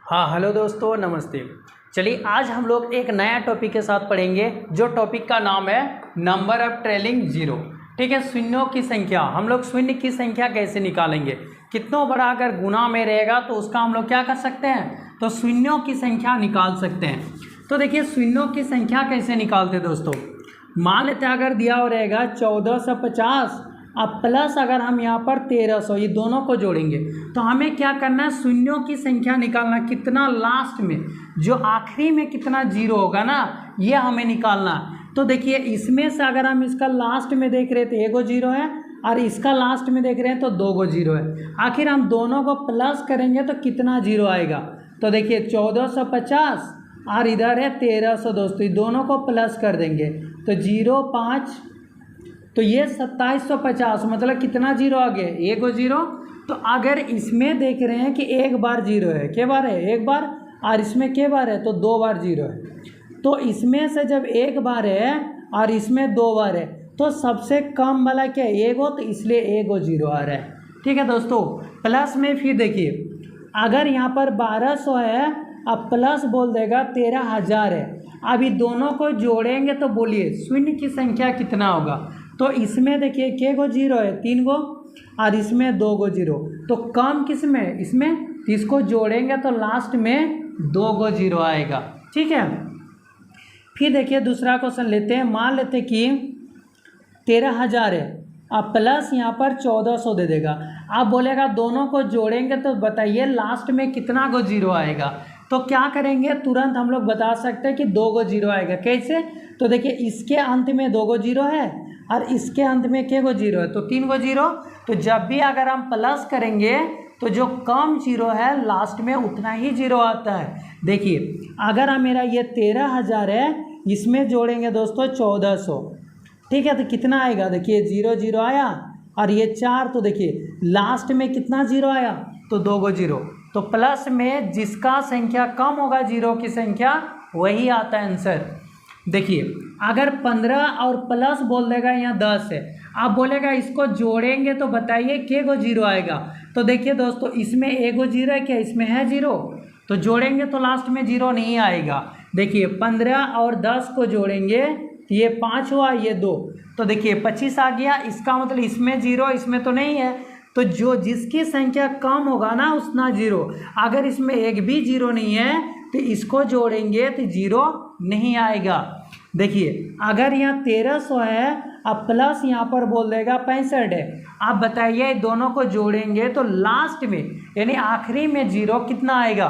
हाँ हेलो दोस्तों, नमस्ते। चलिए आज हम लोग एक नया टॉपिक के साथ पढ़ेंगे, जो टॉपिक का नाम है नंबर ऑफ ट्रेलिंग जीरो। ठीक है, शून्यों की संख्या। हम लोग शून्य की संख्या कैसे निकालेंगे, कितना बड़ा अगर गुना में रहेगा तो उसका हम लोग क्या कर सकते हैं, तो शून्यों की संख्या निकाल सकते हैं। तो देखिए शून्यों की संख्या कैसे निकालते दोस्तों। मान लेते हैं अगर दिया हो रहेगा 1450 अब प्लस अगर हम यहाँ पर 1300, ये दोनों को जोड़ेंगे तो हमें क्या करना है, शून्यों की संख्या निकालना। कितना लास्ट में, जो आखिरी में कितना जीरो होगा ना, ये हमें निकालना। तो देखिए इसमें से अगर हम इसका लास्ट में देख रहे तो एगो जीरो है, और इसका लास्ट में देख रहे हैं तो दो गो जीरो है। आखिर हम दोनों को प्लस करेंगे तो कितना जीरो आएगा। तो देखिए 1450 और इधर है 1300 दोस्तों, ये दोनों को प्लस कर देंगे तो 0 5, तो ये 2750, मतलब कितना जीरो आ गया, एक गो जीरो। तो अगर इसमें देख रहे हैं कि एक बार जीरो है, क्या बार है, एक बार, और इसमें क्या बार है, तो दो बार जीरो है। तो इसमें से जब एक बार है और इसमें दो बार है तो सबसे कम वाला क्या है, एक हो, तो इसलिए एक गो जीरो आ रहा है। ठीक है दोस्तों, प्लस में फिर देखिए अगर यहाँ पर 1200 है, अब प्लस बोल देगा 13000 है। अभी दोनों को जोड़ेंगे तो बोलिए शून्य की संख्या कितना होगा। तो इसमें देखिए के गो जीरो है, 3 गो, और इसमें 2 गो जीरो। तो कम किस में, इसमें, तो इसको जोड़ेंगे तो लास्ट में 2 गो जीरो आएगा। ठीक है, फिर देखिए दूसरा क्वेश्चन लेते हैं। मान लेते कि 13000 है, अब प्लस यहाँ पर 1400 दे देगा। आप बोलेगा दोनों को जोड़ेंगे तो बताइए लास्ट में कितना गो जीरो आएगा। तो क्या करेंगे, तुरंत हम लोग बता सकते हैं कि 2 गो जीरो आएगा। कैसे, तो देखिए इसके अंत में 2 गो जीरो है और इसके अंत में क्या गो जीरो है, तो 3 गो जीरो। तो जब भी अगर हम प्लस करेंगे तो जो कम जीरो है लास्ट में उतना ही जीरो आता है। देखिए अगर हम मेरा ये 13000 है, इसमें जोड़ेंगे दोस्तों 1400, ठीक है, तो कितना आएगा, देखिए 0 0 आया और ये 4, तो देखिए लास्ट में कितना जीरो आया, तो 2 गो जीरो। तो प्लस में जिसका संख्या कम होगा जीरो की संख्या, वही आता है आंसर। देखिए अगर 15 और प्लस बोल देगा, यहाँ 10 है, आप बोलेगा इसको जोड़ेंगे तो बताइए के गो जीरो आएगा। तो देखिए दोस्तों इसमें एक गो जीरो है, क्या इसमें है जीरो, तो जोड़ेंगे तो लास्ट में जीरो नहीं आएगा। देखिए 15 और 10 को जोड़ेंगे तो ये 5 हुआ, ये 2, तो देखिए 25 आ गया। इसका मतलब इसमें जीरो, इसमें तो नहीं है, तो जो जिसकी संख्या कम होगा ना उतना जीरो। अगर इसमें एक भी जीरो नहीं है तो इसको जोड़ेंगे तो जीरो नहीं आएगा। देखिए अगर यहाँ 1300 है, अब प्लस यहाँ पर बोल देगा 65 है। आप बताइए दोनों को जोड़ेंगे तो लास्ट में यानी आखिरी में जीरो कितना आएगा।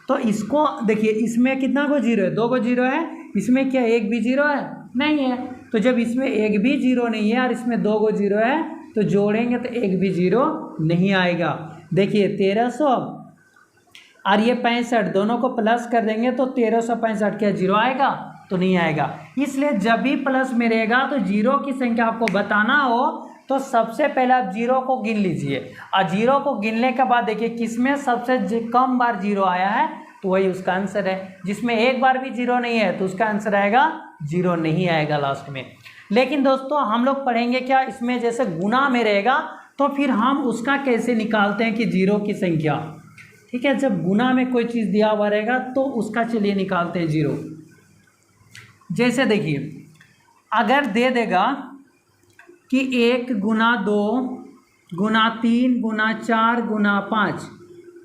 तो इसको देखिए इसमें कितना गो जीरो है, 2 गो जीरो है, इसमें क्या एक भी जीरो है, नहीं है। तो जब इसमें एक भी जीरो नहीं है और इसमें 2 गो जीरो है तो जोड़ेंगे तो एक भी जीरो नहीं आएगा। देखिए 1300 और ये 65, दोनों को प्लस कर देंगे तो 1365, क्या जीरो आएगा, तो नहीं आएगा। इसलिए जब भी प्लस में रहेगा तो जीरो की संख्या आपको बताना हो तो सबसे पहले आप जीरो को गिन लीजिए, और जीरो को गिनने के बाद देखिए किसमें सबसे कम बार जीरो आया है तो वही उसका आंसर है। जिसमें एक बार भी जीरो नहीं है तो उसका आंसर आएगा जीरो, नहीं आएगा लास्ट में। लेकिन दोस्तों हम लोग पढ़ेंगे क्या, इसमें जैसे गुना में रहेगा तो फिर हम उसका कैसे निकालते हैं कि जीरो की संख्या। ठीक है, जब गुना में कोई चीज़ दिया हुआ रहेगा तो उसका चलिए निकालते हैं जीरो। जैसे देखिए अगर दे देगा कि 1 गुना 2 गुना 3 गुना 4 गुना 5,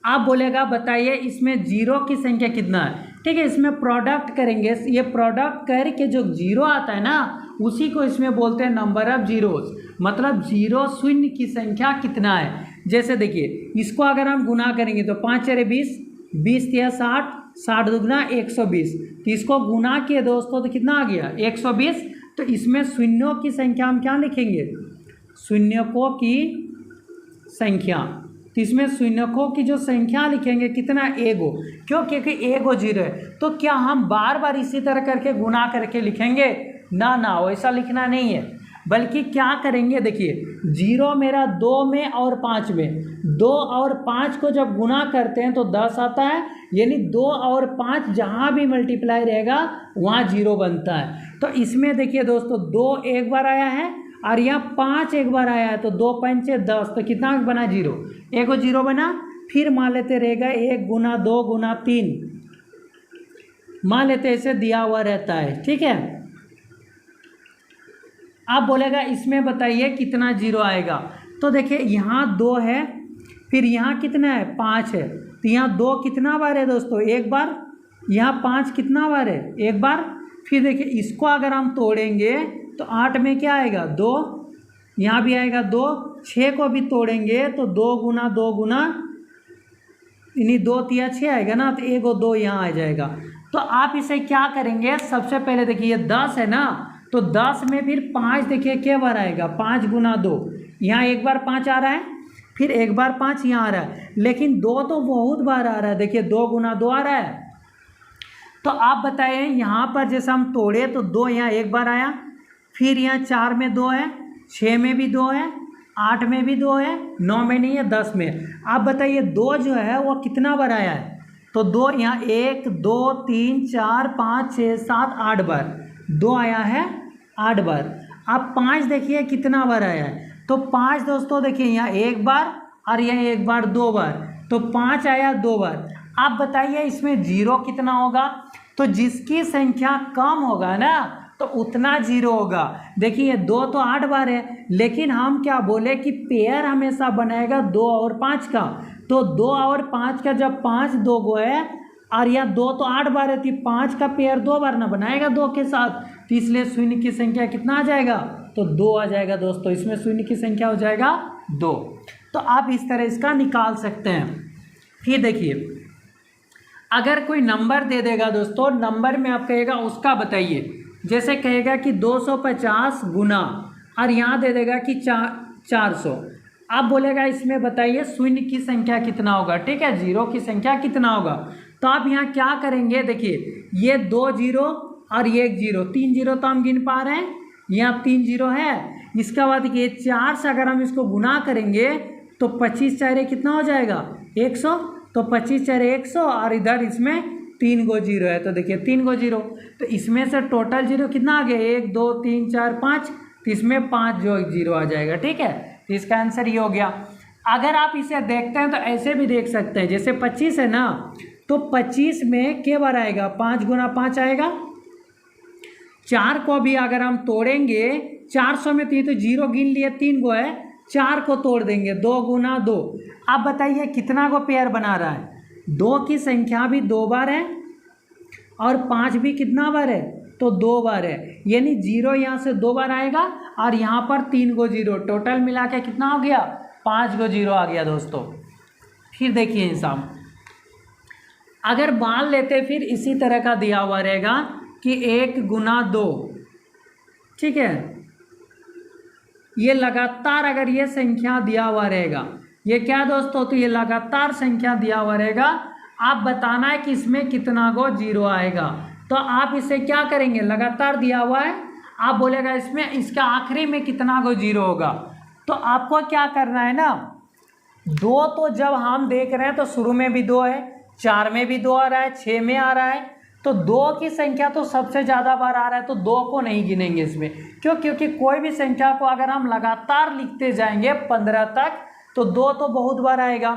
आप बोलेगा बताइए इसमें जीरो की संख्या कितना है। ठीक है, इसमें प्रोडक्ट करेंगे, ये प्रोडक्ट करके जो जीरो आता है ना उसी को इसमें बोलते हैं नंबर ऑफ जीरोस, मतलब जीरो शून्य की संख्या कितना है। जैसे देखिए इसको अगर हम गुना करेंगे तो 5 4 20, 20 3 60, 60 दुगना 120, तो इसको गुना किए दोस्तों तो कितना आ गया 120। तो इसमें शून्यों की संख्या हम क्या लिखेंगे, शून्यकों की संख्या। तो इसमें शून्यकों की जो संख्या लिखेंगे कितना, एगो, क्यों, क्योंकि एगो जीरो है। तो क्या हम बार बार इसी तरह करके गुना करके लिखेंगे, ना वैसा लिखना नहीं है, बल्कि क्या करेंगे, देखिए जीरो मेरा 2 में और 5 में, 2 और 5 को जब गुना करते हैं तो 10 आता है, यानी 2 और 5 जहाँ भी मल्टीप्लाई रहेगा वहाँ जीरो बनता है। तो इसमें देखिए दोस्तों 2 एक बार आया है और यहाँ 5 एक बार आया है, तो 2 5 10, तो कितना बना जीरो, एक जीरो बना। फिर मान लेते रहेगा 1 गुना 2 गुना 3, मान लेते ऐसे दिया हुआ रहता है, ठीक है। आप बोलेगा इसमें बताइए कितना जीरो आएगा, तो देखिए यहाँ 2 है, फिर यहाँ कितना है 5 है, तो यहाँ 2 कितना बार है दोस्तों, एक बार, यहाँ 5 कितना बार है, एक बार। फिर देखिए इसको अगर हम तोड़ेंगे तो 8 में क्या आएगा 2, यहाँ भी आएगा 2, 6 को भी तोड़ेंगे तो 2 गुना 2 गुना यानी 2 तिया 6 आएगा ना, तो 1 और 2 यहाँ आ जाएगा। तो आप इसे क्या करेंगे, सबसे पहले देखिए 10 है ना, तो 10 में फिर 5 देखिए क्या बार आएगा, 5 गुना 2, यहाँ एक बार 5 आ रहा है, फिर एक बार 5 यहाँ आ रहा है, लेकिन 2 तो बहुत बार आ रहा है, देखिए 2 गुना 2 आ रहा है। तो आप बताइए यहाँ पर जैसे हम तोड़े तो 2 यहाँ एक बार आया, फिर यहाँ 4 में 2 है, 6 में भी 2 है, 8 में भी 2 है, 9 में नहीं है, 10 में। आप बताइए 2 जो है वो कितना बार आया है, तो 2 यहाँ 1 2 3 4 5 6 7 8 बार, 2 आया है 8 बार। अब 5 देखिए कितना बार आया है, तो 5 दोस्तों देखिए यहाँ एक बार और यहाँ एक बार 2 बार, तो 5 आया 2 बार। आप बताइए इसमें जीरो कितना होगा, तो जिसकी संख्या कम होगा ना तो उतना जीरो होगा। देखिए 2 तो 8 बार है, लेकिन हम क्या बोले कि पेयर हमेशा बनाएगा 2 और 5 का, तो 2 और 5 का जब 5 2 गो है और यह 2 तो 8 बार है, तो 5 का पेयर 2 बार ना बनाएगा 2 के साथ, तो इसलिए शून्य की संख्या कितना आ जाएगा, तो 2 आ जाएगा दोस्तों, इसमें शून्य की संख्या हो जाएगा 2। तो आप इस तरह इसका निकाल सकते हैं। फिर देखिए अगर कोई नंबर दे देगा दोस्तों, नंबर में आप कहेगा उसका बताइए, जैसे कहेगा कि 250 गुना और यहाँ दे देगा कि 400, आप बोलेगा इसमें बताइए शून्य की संख्या कितना होगा, ठीक है, जीरो की संख्या कितना होगा। तो आप यहाँ क्या करेंगे, देखिए ये 2 जीरो और ये 1 जीरो, 3 जीरो तो हम गिन पा रहे हैं, यहाँ 3 जीरो है। इसके बाद ये 4 से अगर हम इसको गुना करेंगे तो 25 चारे कितना हो जाएगा 100, तो 25 चारे 100 और इधर इसमें 3 गो जीरो है, तो देखिए 3 गो जीरो, तो इसमें से टोटल जीरो कितना आ गया 1 2 3 4 5, तो इसमें 5 जो जीरो आ जाएगा, ठीक है। तो इसका आंसर ये हो गया। अगर आप इसे देखते हैं तो ऐसे भी देख सकते हैं, जैसे 25 है ना, तो 25 में क्या बार आएगा 5 गुना 5 आएगा। 4 को भी अगर हम तोड़ेंगे 400 में, तो जीरो गिन लिए 3 गो है, 4 को तोड़ देंगे 2 गुना 2। आप बताइए कितना को पेयर बना रहा है, 2 की संख्या भी 2 बार है और 5 भी कितना बार है, तो 2 बार है, यानी जीरो यहाँ से 2 बार आएगा और यहाँ पर 3 गो जीरो, टोटल मिला के कितना हो गया 5 गो जीरो आ गया दोस्तों। फिर देखिए हिसाब अगर मान लेते फिर इसी तरह का दिया हुआ रहेगा कि 1 गुना 2, ठीक है, ये लगातार अगर ये संख्या दिया हुआ रहेगा, ये क्या दोस्तों, तो ये लगातार संख्या दिया हुआ रहेगा। आप बताना है कि इसमें कितना गो जीरो आएगा, तो आप इसे क्या करेंगे, लगातार दिया हुआ है, आप बोलेगा इसमें इसका आखिरी में कितना गो जीरो होगा, तो आपको क्या करना है ना, 2 तो जब हम देख रहे हैं तो शुरू में भी 2 है, 4 में भी 2 आ रहा है, 6 में आ रहा है, तो 2 की संख्या तो सबसे ज़्यादा बार आ रहा है, तो 2 को नहीं गिनेंगे इसमें, क्यों, क्योंकि कोई भी संख्या को अगर हम लगातार लिखते जाएंगे 15 तक तो 2 तो बहुत बार आएगा,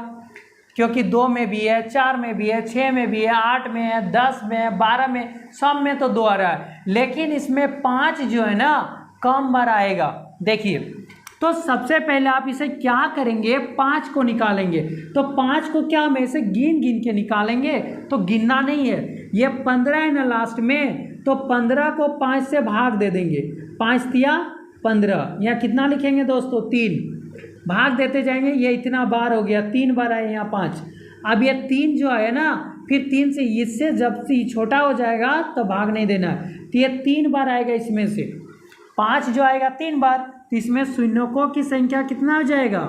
क्योंकि 2 में भी है, 4 में भी है, 6 में भी है, 8 में है, 10 में है, 12 में, सब में तो 2 आ रहा है, लेकिन इसमें 5 जो है ना कम बार आएगा। देखिए तो सबसे पहले आप इसे क्या करेंगे, 5 को निकालेंगे, तो 5 को क्या हम ऐसे गिन गिन के निकालेंगे, तो गिनना नहीं है, ये 15 है ना लास्ट में, तो 15 को 5 से भाग दे देंगे, 5 तिया 15, यहाँ कितना लिखेंगे दोस्तों 3, भाग देते जाएंगे, ये इतना बार हो गया, 3 बार आए यहाँ 5, अब ये 3 जो है ना, फिर 3 से इससे जब से छोटा हो जाएगा तो भाग नहीं देना, तो ये 3 बार आएगा, इसमें से 5 जो आएगा 3 बार, तो इसमें शून्यों की संख्या कितना हो जाएगा,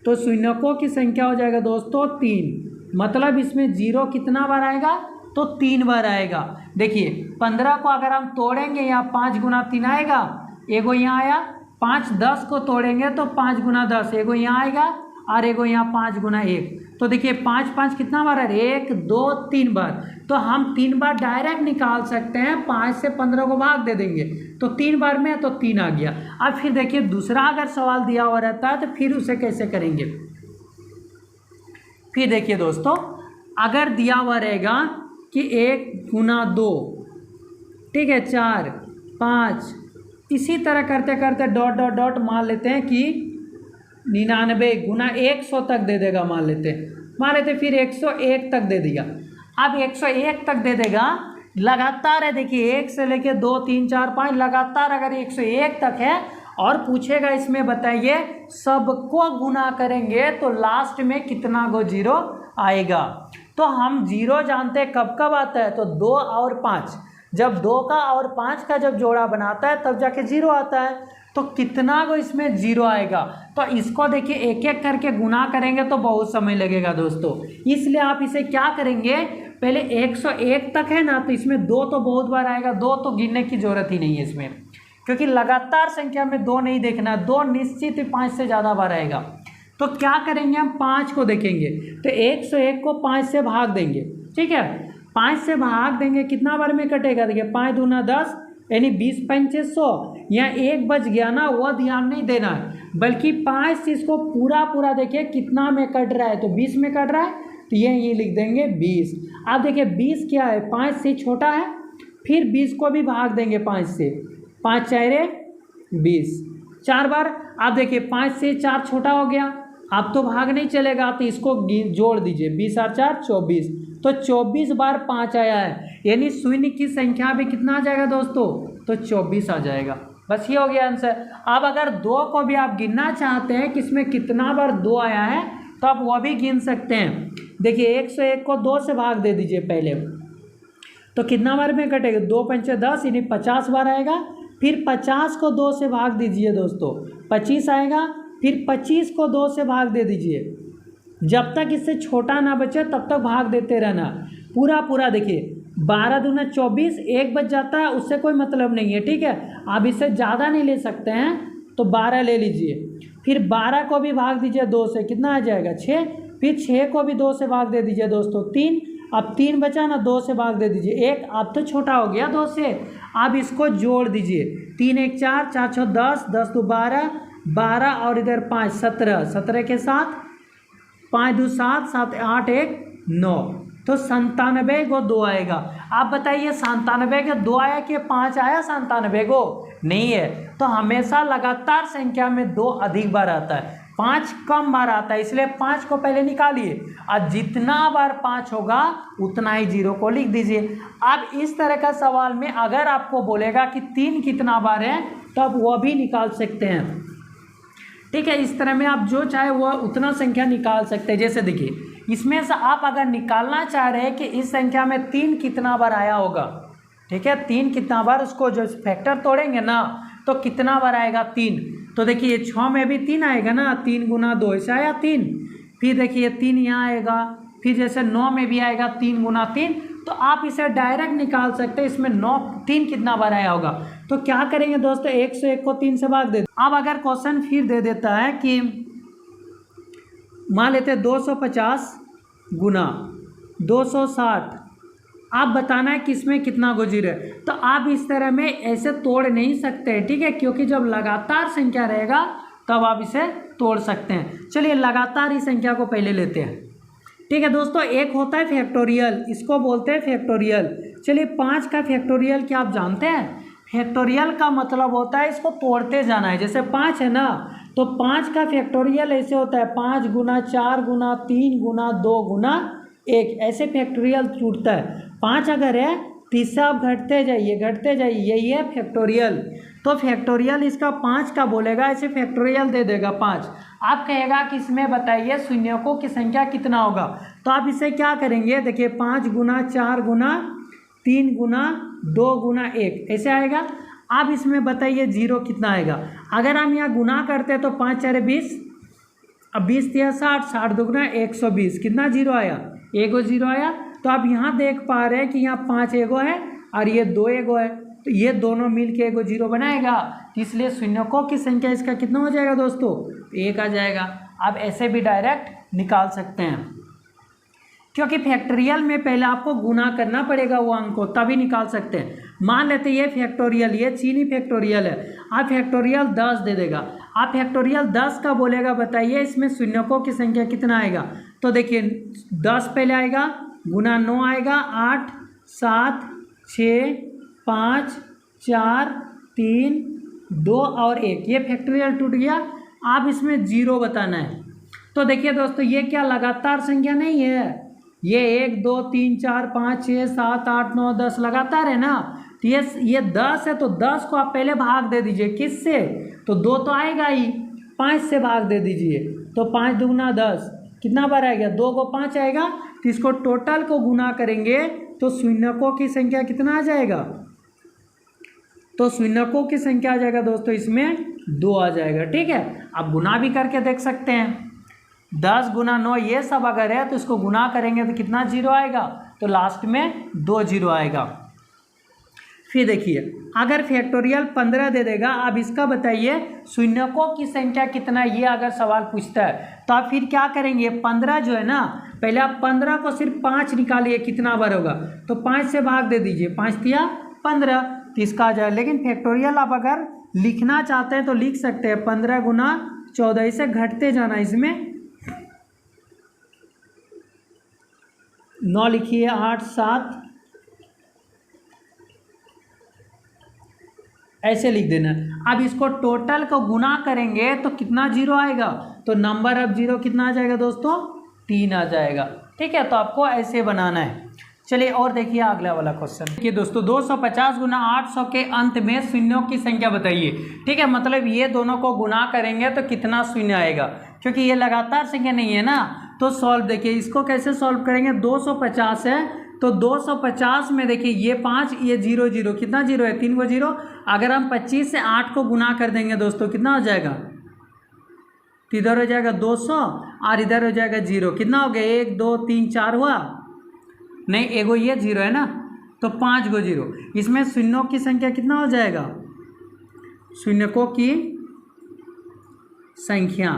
तो शून्यों की संख्या हो जाएगा दोस्तों 3, मतलब इसमें जीरो कितना बार आएगा, तो 3 बार आएगा। देखिए 15 को अगर हम तोड़ेंगे यहाँ 5 गुना 3 आएगा, एगो यहाँ आया, 5 10 को तोड़ेंगे तो 5 गुना 10, एगो यहाँ आएगा और एगो यहाँ 5 गुना 1, तो देखिए 5 5 कितना बार है, 1 2 3 बार, तो हम 3 बार डायरेक्ट निकाल सकते हैं, 5 से 15 को भाग दे देंगे, तो 3 बार में तो 3 आ गया। अब फिर देखिए दूसरा अगर सवाल दिया हुआ रहता है तो फिर उसे कैसे करेंगे, फिर देखिए दोस्तों, अगर दिया हुआ रहेगा कि 1 गुना 2, ठीक है, 4, 5, इसी तरह करते करते डॉट डॉट डॉट मान लेते हैं कि 99 गुना 100 तक दे देगा, मान लेते फिर 101 तक दे दिया। अब 101 तक दे देगा, लगातार है, देखिए 1 से लेके 2, 3, 4, 5 लगातार अगर 101 तक है और पूछेगा इसमें बताइए सबको गुना करेंगे तो लास्ट में कितना गो जीरो आएगा। तो हम जीरो जानते हैं कब कब आता है, तो 2 और 5, जब 2 का और 5 का जब जोड़ा बनाता है तब जाके जीरो आता है। तो कितना गो इसमें जीरो आएगा, तो इसको देखिए एक एक करके गुना करेंगे तो बहुत समय लगेगा दोस्तों, इसलिए आप इसे क्या करेंगे, पहले 101 तक है ना, तो इसमें 2 तो बहुत बार आएगा, 2 तो गिनने की जरूरत ही नहीं है इसमें, क्योंकि लगातार संख्या में 2 नहीं देखना, 2 निश्चित ही 5 से ज़्यादा बार आएगा। तो क्या करेंगे, हम 5 को देखेंगे, तो 101 को 5 से भाग देंगे, ठीक है, 5 से भाग देंगे, कितना बार में कटेगा, देखिए 5 दूना 10 यानी 20 पंचे 100, यहाँ 1 बच गया ना, वह ध्यान नहीं देना है, बल्कि 5 से इसको पूरा देखिए कितना में कट रहा है, तो 20 में कट रहा है, तो ये लिख देंगे 20। अब देखिए 20 क्या है, 5 से छोटा है, फिर 20 को भी भाग देंगे 5 से, 5 4 20, 4 बार। अब देखिए 5 से 4 छोटा हो गया, अब तो भाग नहीं चलेगा, तो इसको जोड़ दीजिए, 20 और 4 24, तो 24 बार 5 आया है, यानी शून्य की संख्या भी कितना आ जाएगा दोस्तों, तो 24 आ जाएगा। बस ये हो गया आंसर। अब अगर 2 को भी आप गिनना चाहते हैं कि इसमें कितना बार 2 आया है, तो आप वह भी गिन सकते हैं। देखिए 101 को 2 से भाग दे दीजिए पहले, तो कितना बार में कटेगा, 2 पंचे 10 यानी 50 बार आएगा, फिर 50 को 2 से भाग दीजिए दोस्तों, 25 आएगा, फिर 25 को 2 से भाग दे दीजिए, जब तक इससे छोटा ना बचे तब तक भाग देते रहना पूरा। देखिए 12 दूना 24, 1 बच जाता है, उससे कोई मतलब नहीं है, ठीक है, आप इससे ज़्यादा नहीं ले सकते हैं, तो 12 ले लीजिए, फिर 12 को भी भाग दीजिए 2 से, कितना आ जाएगा 6, फिर 6 को भी 2 से भाग दे दीजिए दोस्तों 3, अब 3 बचा ना, 2 से भाग दे दीजिए 1, अब तो छोटा हो गया 2 से, अब इसको जोड़ दीजिए, 3 1 4, 4 6 10, 10 2 12, 12 और इधर 5 17, 17 के साथ 5 2 7, 7 8 1 9, तो 97 को 2 आएगा। आप बताइए 97 के 2 आया कि 5 आया, 97 को नहीं है, तो हमेशा लगातार संख्या में 2 अधिक बार आता है, 5 कम बार आता है, इसलिए 5 को पहले निकालिए और जितना बार 5 होगा उतना ही जीरो को लिख दीजिए। अब इस तरह का सवाल में अगर आपको बोलेगा कि 3 कितना बार है, तो आप वह भी निकाल सकते हैं, ठीक है। इस तरह में आप जो चाहे वह उतना संख्या निकाल सकते हैं। जैसे देखिए इसमें से आप अगर निकालना चाह रहे हैं कि इस संख्या में 3 कितना बार आया होगा, ठीक है, 3 कितना बार, उसको जो फैक्टर तोड़ेंगे ना तो कितना बार आएगा 3, तो देखिए 6 में भी 3 आएगा ना, 3 गुना 2 ऐसे आया 3, फिर देखिए 3 यहाँ आएगा, फिर जैसे 9 में भी आएगा 3 गुना 3, तो आप इसे डायरेक्ट निकाल सकते हैं इसमें 3 कितना बार आया होगा। तो क्या करेंगे दोस्तों, 101 को 3 से भाग दे। अब अगर क्वेश्चन फिर दे देता है कि मान लेते हैं 250 गुना 260, आप बताना है कि इसमें कितना गो जीरो है, तो आप इस तरह में ऐसे तोड़ नहीं सकते, ठीक है, क्योंकि जब लगातार संख्या रहेगा तब आप इसे तोड़ सकते हैं। चलिए लगातार ही संख्या को पहले लेते हैं, ठीक है दोस्तों। एक होता है फैक्टोरियल, इसको बोलते हैं फैक्टोरियल। चलिए 5 का फैक्टोरियल क्या आप जानते हैं? फैक्टोरियल का मतलब होता है इसको तोड़ते जाना है। जैसे 5 है ना, तो 5 का फैक्टोरियल ऐसे होता है 5 गुना 4 गुना 3 गुना 2 गुना 1, ऐसे फैक्टोरियल टूटता है। 5 अगर है तो इससे आप घटते जाइए, यही है फैक्टोरियल। तो फैक्टोरियल इसका 5 का बोलेगा, ऐसे फैक्टोरियल दे देगा 5। आप कहेगा कि इसमें बताइए शून्यों की संख्या कितना होगा, तो आप इसे क्या करेंगे, देखिए 5 गुना 4 गुना 3 गुना 2 गुना 1 ऐसे आएगा। आप इसमें बताइए जीरो कितना आएगा। अगर हम यहाँ गुना करते हैं तो 5 4 20, अब 20 3 60, 60 दुगुना 120, कितना जीरो आया, एगो जीरो आया। तो आप यहाँ देख पा रहे हैं कि यहाँ 5 एगो है और ये 2 एगो है, तो ये दोनों मिल के एगो जीरो बनाएगा, तो इसलिए शून्यों की संख्या इसका कितना हो जाएगा दोस्तों, 1 आ जाएगा। आप ऐसे भी डायरेक्ट निकाल सकते हैं, क्योंकि फैक्टोरियल में पहले आपको गुना करना पड़ेगा वो अंक को, तभी निकाल सकते हैं। मान लेते हैं ये फैक्टोरियल, ये चीनी फैक्टोरियल है, आप फैक्टोरियल 10 दे देगा। आप फैक्टोरियल 10 का बोलेगा, बताइए इसमें शून्यों की संख्या कितना आएगा, तो देखिए 10 पहले आएगा, गुना 9 आएगा, 8 7 6 5 4 3 2 और 1, ये फैक्टोरियल टूट गया। अब इसमें 0 बताना है। तो देखिए दोस्तों ये क्या लगातार संख्या नहीं है, ये 1 2 3 4 5 6 7 8 9 10 लगातार है ना। तो ये 10 है, तो 10 को आप पहले भाग दे दीजिए, किससे, तो 2 तो आएगा ही, 5 से भाग दे दीजिए, तो 5 दूना 10, कितना बार आएगा, 2 को 5 आएगा। तो इसको टोटल को गुना करेंगे तो शून्यकों की संख्या कितना आ जाएगा, तो शून्यकों की संख्या आ जाएगा दोस्तों इसमें 2 आ जाएगा। ठीक है, आप गुना भी करके देख सकते हैं, 10 गुना 9 ये सब अगर है तो इसको गुना करेंगे तो कितना 0 आएगा, तो लास्ट में 2 0 आएगा। फिर देखिए अगर फैक्टोरियल 15 दे देगा, अब इसका बताइए शून्यकों की संख्या कितना, ये अगर सवाल पूछता है तो आप फिर क्या करेंगे, 15 जो है ना, पहले आप 15 को सिर्फ 5 निकालिए, कितना बार होगा, तो 5 से भाग दे दीजिए, 5 तिया 15, तो इसका आ जाए। लेकिन फैक्टोरियल आप अगर लिखना चाहते हैं तो लिख सकते हैं 15 गुना 14, इसे घटते जाना, इसमें 9 लिखिए, 8 7 ऐसे लिख देना। अब इसको टोटल को गुना करेंगे तो कितना 0 आएगा, तो नंबर ऑफ 0 कितना आ जाएगा दोस्तों, 3 आ जाएगा। ठीक है, तो आपको ऐसे बनाना है। चलिए और देखिए अगला वाला क्वेश्चन। देखिए दोस्तों 250 गुना 800 के अंत में शून्यों की संख्या बताइए। ठीक है, मतलब ये दोनों को गुना करेंगे तो कितना शून्य आएगा, क्योंकि ये लगातार संख्या नहीं है ना। तो सॉल्व देखिए, इसको कैसे सॉल्व करेंगे, 250 है तो 250 में देखिए ये 5, ये 0 0, कितना 0 है, 3 को 0। अगर हम 25 से 8 को गुना कर देंगे दोस्तों कितना हो जाएगा, तो इधर हो जाएगा 200 और इधर हो जाएगा 0, कितना हो गया, 1 2 3 4 हुआ, नहीं एगो ये 0 है ना, तो 5 गो 0। इसमें शून्यों की संख्या कितना हो जाएगा, शून्यकों की संख्या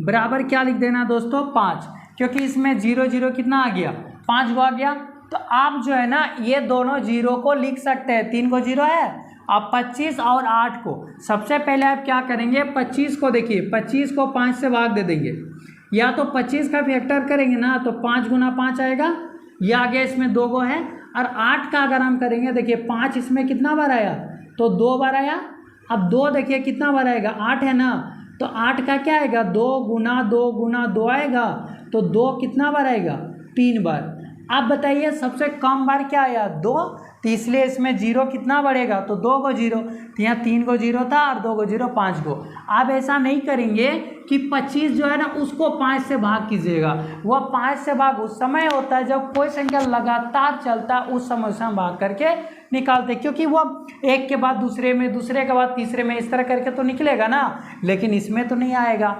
बराबर क्या लिख देना दोस्तों, 5, क्योंकि इसमें 0 0 कितना आ गया, 5 गो आ गया। तो आप जो है ना ये दोनों 0 को लिख सकते हैं, 3 को 0 है, आप 25 और 8 को सबसे पहले आप क्या करेंगे, 25 को देखिए, 25 को 5 से भाग दे देंगे, या तो 25 का फैक्टर करेंगे ना तो 5 गुना 5 आएगा, यह आ गया, इसमें 2 गो है। और 8 का अगर हम करेंगे, देखिए 5 इसमें कितना बार आया, तो 2 बार आया। अब 2 देखिए कितना बार आएगा, 8 है ना, तो 8 का क्या आएगा, 2 गुना 2 गुना 2 आएगा, तो 2 कितना बार आएगा, 3 बार। अब बताइए सबसे कम बार क्या आया, 2, तो इसलिए इसमें 0 कितना बढ़ेगा, तो 2 को 0, तो यहाँ 3 को 0 था और 2 को 0, 5 को। आप ऐसा नहीं करेंगे कि 25 जो है ना उसको 5 से भाग कीजिएगा, वह 5 से भाग उस समय होता है जब कोई संख्या लगातार चलता है, उस समय से हम भाग करके निकालते, क्योंकि वो एक के बाद दूसरे में, दूसरे के बाद तीसरे में, इस तरह करके तो निकलेगा ना, लेकिन इसमें तो नहीं आएगा।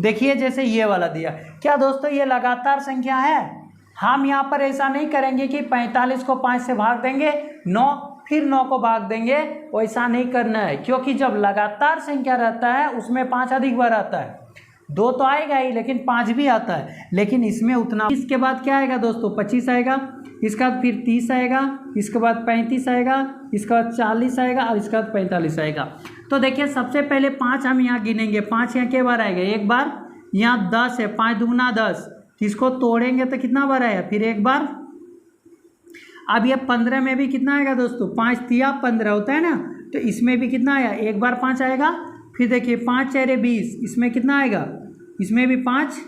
देखिए जैसे ये वाला दिया, क्या दोस्तों ये लगातार संख्या है, हम यहाँ पर ऐसा नहीं करेंगे कि 45 को 5 से भाग देंगे, 9 फिर 9 को भाग देंगे, वैसा नहीं करना है, क्योंकि जब लगातार संख्या रहता है उसमें 5 अधिक बार आता है, 2 तो आएगा ही लेकिन 5 भी आता है, लेकिन इसमें उतना। इसके बाद क्या आएगा दोस्तों, 25 आएगा, इसके बाद फिर 30 आएगा, इसके बाद 35 आएगा, इसके बाद 40 आएगा और इसके बाद 45 आएगा। तो देखिए सबसे पहले 5 हम यहाँ गिनेंगे, 5 यहाँ के बार आएगा, एक बार, यहाँ 10 है, 5 दूना 10, इसको तोड़ेंगे तो कितना बार आया, फिर एक बार। अब ये 15 में भी कितना आएगा दोस्तों, 5 तिया 15 होता है ना, तो इसमें भी कितना आया, एक बार 5 आएगा। फिर देखिए 5 4 20, इसमें कितना आएगा, इसमें भी 5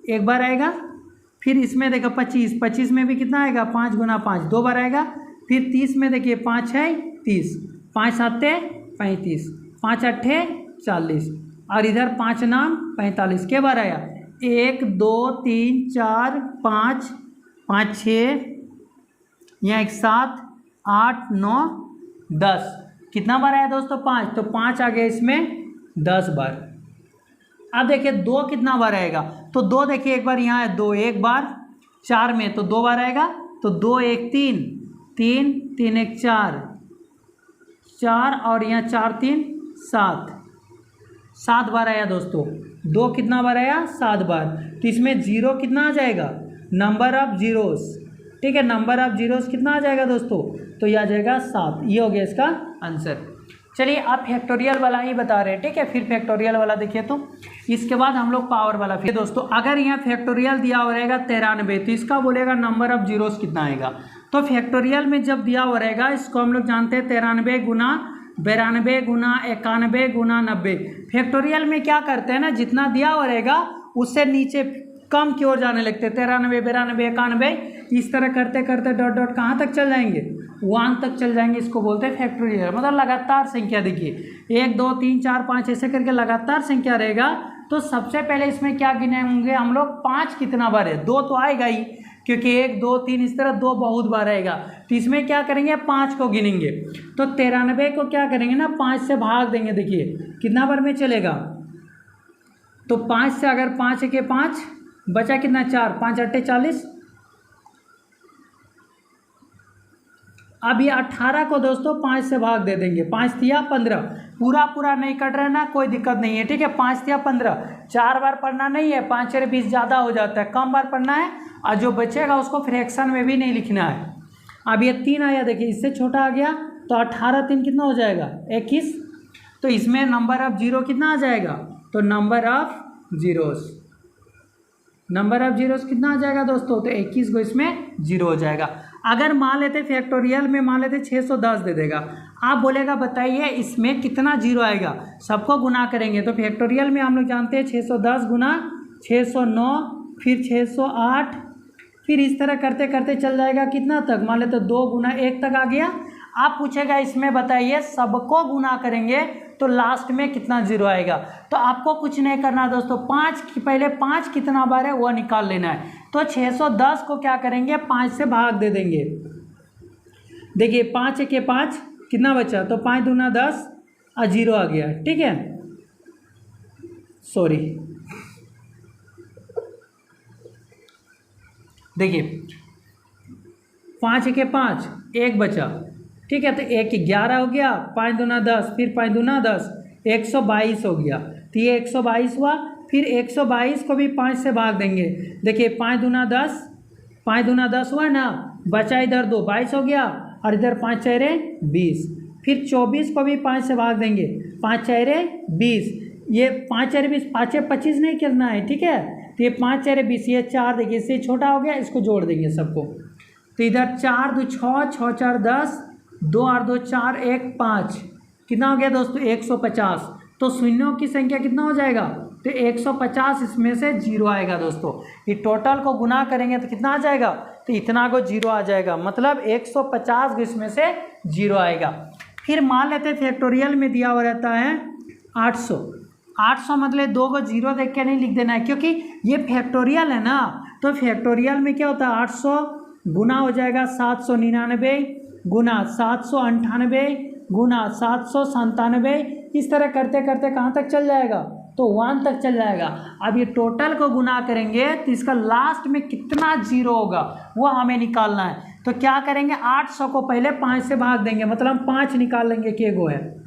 एक बार आएगा। फिर इसमें देखो 25, 25 में भी कितना आएगा, 5 गुना 5 2 बार आएगा। फिर 30 में देखिए 5 है 30, 5 7 35, 5 8 40 और इधर 5 नाम 45 के बार आया, 1 2 3 4 5 5 6, यहाँ 1 7 8 9 10, कितना बार आया दोस्तों, 5, तो 5 आ गया इसमें 10 बार। अब देखिए 2 कितना बार आएगा, तो 2 देखिए एक बार यहाँ है 2, एक बार, 4 में तो 2 बार आएगा, तो 2 1 3 3 3 1 4 4 और यहाँ 4 3 7, 7 बार आया दोस्तों। 2 कितना बार आया, 7 बार, तो इसमें 0 कितना आ जाएगा, नंबर ऑफ जीरोस। ठीक है, नंबर ऑफ जीरोस कितना आ जाएगा दोस्तों, तो यह आ जाएगा 7, ये हो गया इसका आंसर। चलिए आप फैक्टोरियल वाला ही बता रहे हैं, ठीक है। फिर फैक्टोरियल वाला देखिए, तो इसके बाद हम लोग पावर वाला। फिर दोस्तों अगर यहाँ फैक्टोरियल दिया हो रहेगा 93, तो इसका बोलेगा नंबर ऑफ जीरोस कितना आएगा। तो फैक्टोरियल में जब दिया हो रहेगा, इसको हम लोग जानते हैं 93 गुना 92 गुना 91 गुना 90। फैक्टोरियल में क्या करते हैं ना, जितना दिया हो रहेगा उससे नीचे कम की ओर जाने लगते हैं, 93 92 91, इस तरह करते करते डॉट डॉट कहाँ तक चल जाएंगे, 1 तक चल जाएंगे। इसको बोलते हैं फैक्टोरियल, मतलब लगातार संख्या। देखिए 1 2 3 4 5 ऐसे करके लगातार संख्या रहेगा। तो सबसे पहले इसमें क्या गिने होंगे हम लोग, 5 कितना बार है, 2 तो आएगा ही, क्योंकि 1 2 3 इस तरह 2 बहुत बार आएगा। तो इसमें क्या करेंगे, 5 को गिनेंगे। तो 93 को क्या करेंगे ना, 5 से भाग देंगे। देखिए कितना बार में चलेगा, तो 5 से अगर 5 के 5 बचा कितना, 4 5 8 40। अब ये 18 को दोस्तों 5 से भाग दे देंगे, 5 तिया 15, पूरा नहीं कट रहा है ना, कोई दिक्कत नहीं है, ठीक है। 5 तिया 15, 4 बार पढ़ना नहीं है, 5 4 20 ज़्यादा हो जाता है, कम बार पढ़ना है। और जो बचेगा उसको फ्रैक्शन में भी नहीं लिखना है। अब ये 3 आया, देखिए इससे छोटा आ गया, तो 18 3 कितना हो जाएगा, 21। तो इसमें नंबर ऑफ जीरो कितना आ जाएगा, तो नंबर ऑफ जीरोस कितना आ जाएगा दोस्तों, तो 21 को इसमें जीरो हो जाएगा। अगर मान लेते फैक्टोरियल में मान लेते 610 दे देगा, आप बोलेगा बताइए इसमें कितना जीरो आएगा, सबको गुना करेंगे। तो फैक्टोरियल में हम लोग जानते हैं 610 गुना 609, फिर 608, फिर इस तरह करते करते चल जाएगा कितना तक, मान लेते 2 गुना 1 तक आ गया। आप पूछेगा इसमें बताइए सबको गुना करेंगे तो लास्ट में कितना जीरो आएगा। तो आपको कुछ नहीं करना दोस्तों, 5 पहले 5 कितना बार है वो निकाल लेना है। तो 610 को क्या करेंगे, 5 से भाग दे देंगे। देखिए 5 के 5 कितना बचा, तो 5 दूना 10 और जीरो आ गया, ठीक है। सॉरी, देखिए 5 के 5 1 बचा, ठीक है। तो 1 11 हो गया, 5 दूना 10, फिर 5 दूना 10, 122 हो गया। तो ये 122 हुआ। फिर 122 को भी 5 से भाग देंगे। देखिए 5 दूना 10 हुआ ना, बचा इधर 2, 22 हो गया, और इधर 5 4 20। फिर 24 को भी 5 से भाग देंगे, 5 4 20। ये 5 4 20, 5 25 नहीं करना है, ठीक है। तो ये 5 4 20, ये 4 देखिए इससे छोटा हो गया, इसको जोड़ देंगे सबको। तो इधर 4 2 6 6 4 10, 2 और 2 4 1 5, कितना हो गया दोस्तों, 150। तो शून्यों की संख्या कितना हो जाएगा, तो 150, इसमें से जीरो आएगा दोस्तों। ये टोटल को गुना करेंगे तो कितना आ जाएगा, तो इतना को जीरो आ जाएगा, मतलब 150 इसमें से जीरो आएगा। फिर मान लेते फैक्टोरियल में दिया हुआ रहता है 800 मतलब 2 को जीरो देख के नहीं लिख देना है, क्योंकि ये फैक्टोरियल है ना। तो फैक्टोरियल में क्या होता है, 800 गुना हो जाएगा 799 गुना 798 गुना 797, इस तरह करते करते कहाँ तक चल जाएगा, तो 1 तक चल जाएगा। अब ये टोटल को गुना करेंगे तो इसका लास्ट में कितना जीरो होगा वो हमें निकालना है। तो क्या करेंगे, 800 को पहले 5 से भाग देंगे, मतलब हम 5 निकाल लेंगे कि गो है।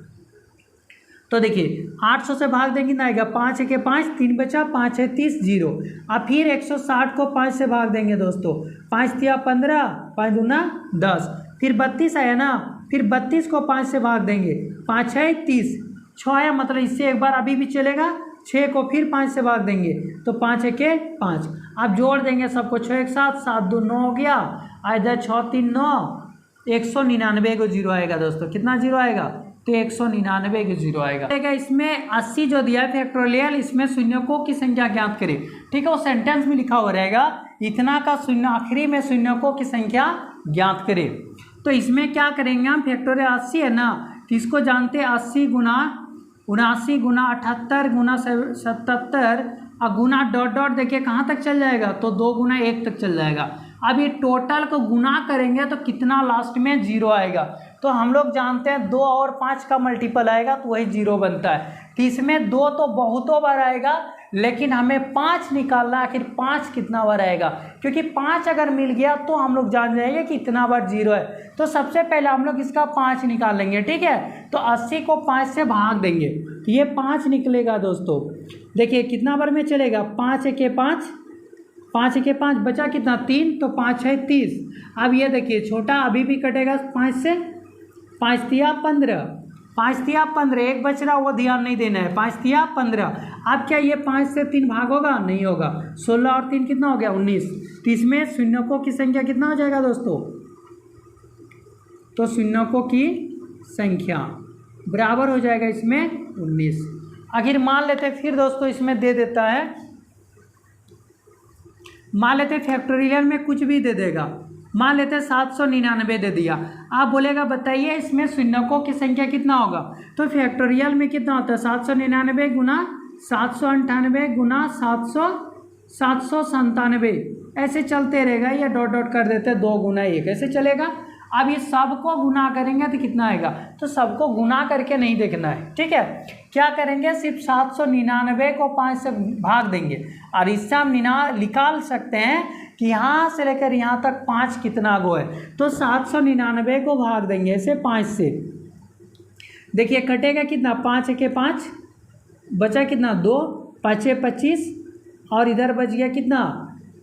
तो देखिए 800 से भाग देंगे ना आएगा, 5 के 5 3 बचा, 5 है 30 जीरो। अब फिर 160 को 5 से भाग देंगे दोस्तों, 5 तिया 15, 5 दूना 10, फिर 32 आया ना, फिर 32 को 5 से भाग देंगे, 5 है 30, 6 आया, मतलब इससे एक बार अभी भी चलेगा। 6 को फिर 5 से भाग देंगे, तो 5 के 5। अब जोड़ देंगे सबको, 6 एक 7 7 2 9 हो गया, इधर 6 3 9, 199 को जीरो आएगा दोस्तों। कितना जीरो आएगा, तो 199 के जीरो आएगा। इसमें 80 जो दिया है फैक्टोरियल, इसमें शून्यकों की संख्या ज्ञात करें, ठीक है। वो सेंटेंस में लिखा हुआ रहेगा, इतना का शून्य, आखिरी में शून्यकों की संख्या ज्ञात करें। तो इसमें क्या करेंगे हम, फैक्टोरियल 80 है ना, तो इसको जानते हैं 80 गुना 79 गुना 78 गुना 77 और गुना डॉट डॉट देखिए कहाँ तक चल जाएगा, तो 2 गुना 1 तक चल जाएगा। अब ये टोटल को गुना करेंगे तो कितना लास्ट में जीरो आएगा। तो हम लोग जानते हैं 2 और 5 का मल्टीपल आएगा तो वही जीरो बनता है। तो इसमें 2 तो बहुतों बार आएगा, लेकिन हमें 5 निकालना, आखिर 5 कितना बार आएगा, क्योंकि 5 अगर मिल गया तो हम लोग जान जाएंगे कि इतना बार जीरो है। तो सबसे पहले हम लोग इसका 5 निकाल लेंगे, ठीक है। तो 80 को 5 से भाग देंगे, तो ये 5 निकलेगा दोस्तों। देखिए कितना बार में चलेगा, 5 के 5, 5 के 5 बचा कितना 3, तो 5 है 30। अब ये देखिए छोटा अभी भी कटेगा 5 से, 5 तिया 15, 5 तिया 15, एक बच रहा वो ध्यान नहीं देना है। 5 तिया 15। अब क्या ये 5 से 3 भाग होगा? नहीं होगा। 16 और 3 कितना हो गया? 19। तो इसमें शून्यकों की संख्या कितना हो जाएगा दोस्तों? तो शून्यकों की संख्या बराबर हो जाएगा इसमें 19। आखिर मान लेते हैं फिर दोस्तों इसमें दे देता है, मान लेते हैं फैक्टोरियल में कुछ भी दे देगा। मान लेते हैं 799 दे दिया। आप बोलेगा बताइए इसमें शून्यकों की संख्या कितना होगा? तो फैक्टोरियल में कितना होता है? 799 गुना 798 गुना 797 ऐसे चलते रहेगा, या डॉट डॉट कर देते हैं 2 गुना 1 ऐसे चलेगा। अब ये सबको गुना करेंगे तो कितना आएगा? तो सबको गुना करके नहीं देखना है, ठीक है। क्या करेंगे? सिर्फ 799 को 5 से भाग देंगे, और इससे हम निकाल सकते हैं कि यहाँ से लेकर यहाँ तक 5 कितना गो है। तो 799 को भाग देंगे ऐसे 5 से। देखिए कटेगा कितना? 5 के 5 बचा कितना? 2, 5 25, और इधर बच गया कितना?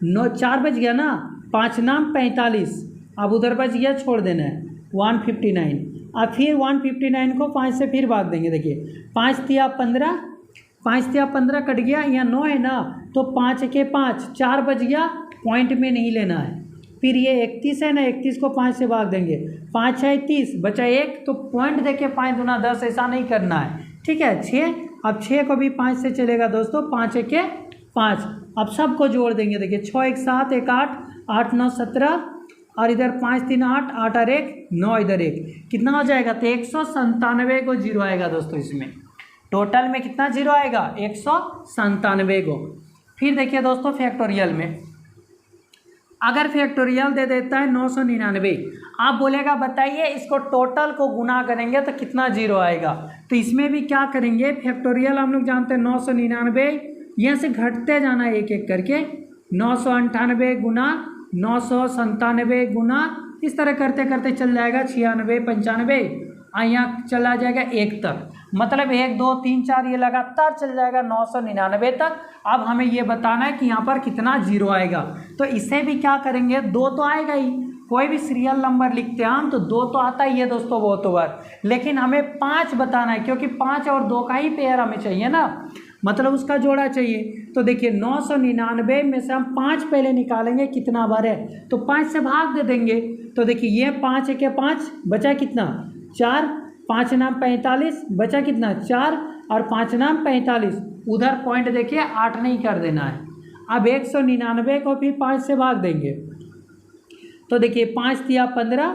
9, 4 बच गया ना। 5 नाम 45, अब उधर बच गया, छोड़ देना है 159। अब फिर 159 को 5 से फिर भाग देंगे। देखिए 5 तिया 15, 5 तिया 15 कट गया, यहाँ 9 है ना, तो 5 के 5 4 बच गया, पॉइंट में नहीं लेना है। फिर ये 31 है ना, 31 को 5 से भाग देंगे, 5 है 30 बचा 1, तो पॉइंट देके 5 दूना 10 ऐसा नहीं करना है, ठीक है। 6, अब 6 को भी 5 से चलेगा दोस्तों, 5 के 5। अब सबको जोड़ देंगे। देखिए 6 1 7 1 8, 8 9 17, और इधर 5 3 8, 8 और 1 9, इधर 1 कितना हो जाएगा? तो 197 को जीरो आएगा दोस्तों। इसमें टोटल में कितना जीरो आएगा? 197 को। फिर देखिए दोस्तों फैक्टोरियल में अगर फैक्टोरियल दे देता है 999, आप बोलेगा बताइए इसको टोटल को गुना करेंगे तो कितना जीरो आएगा? तो इसमें भी क्या करेंगे? फैक्टोरियल हम लोग जानते हैं 999, यहाँ से घटते जाना है एक एक करके। 998 गुना 997 गुना, इस तरह करते करते चल जाएगा 96 95, यहाँ चला जाएगा 1 तक, मतलब 1 2 3 4 ये लगातार चल जाएगा 999 तक। अब हमें ये बताना है कि यहाँ पर कितना जीरो आएगा। तो इसे भी क्या करेंगे? 2 तो आएगा ही, कोई भी सीरियल नंबर लिखते हैं हम तो 2 तो आता ही है दोस्तों बहुत बार, लेकिन हमें 5 बताना है, क्योंकि 5 और 2 का ही पेयर हमें चाहिए ना, मतलब उसका जोड़ा चाहिए। तो देखिए 999 में से हम 5 पहले निकालेंगे, कितना बार है? तो 5 से भाग दे देंगे। तो देखिए ये 5 के 5 बचा कितना? 4, 5 नाम 45 बचा कितना? 4, और 5 नाम 45, उधर पॉइंट देखिए 8 नहीं कर देना है। अब 199 को फिर 5 से भाग देंगे। तो देखिए 5 तिया 15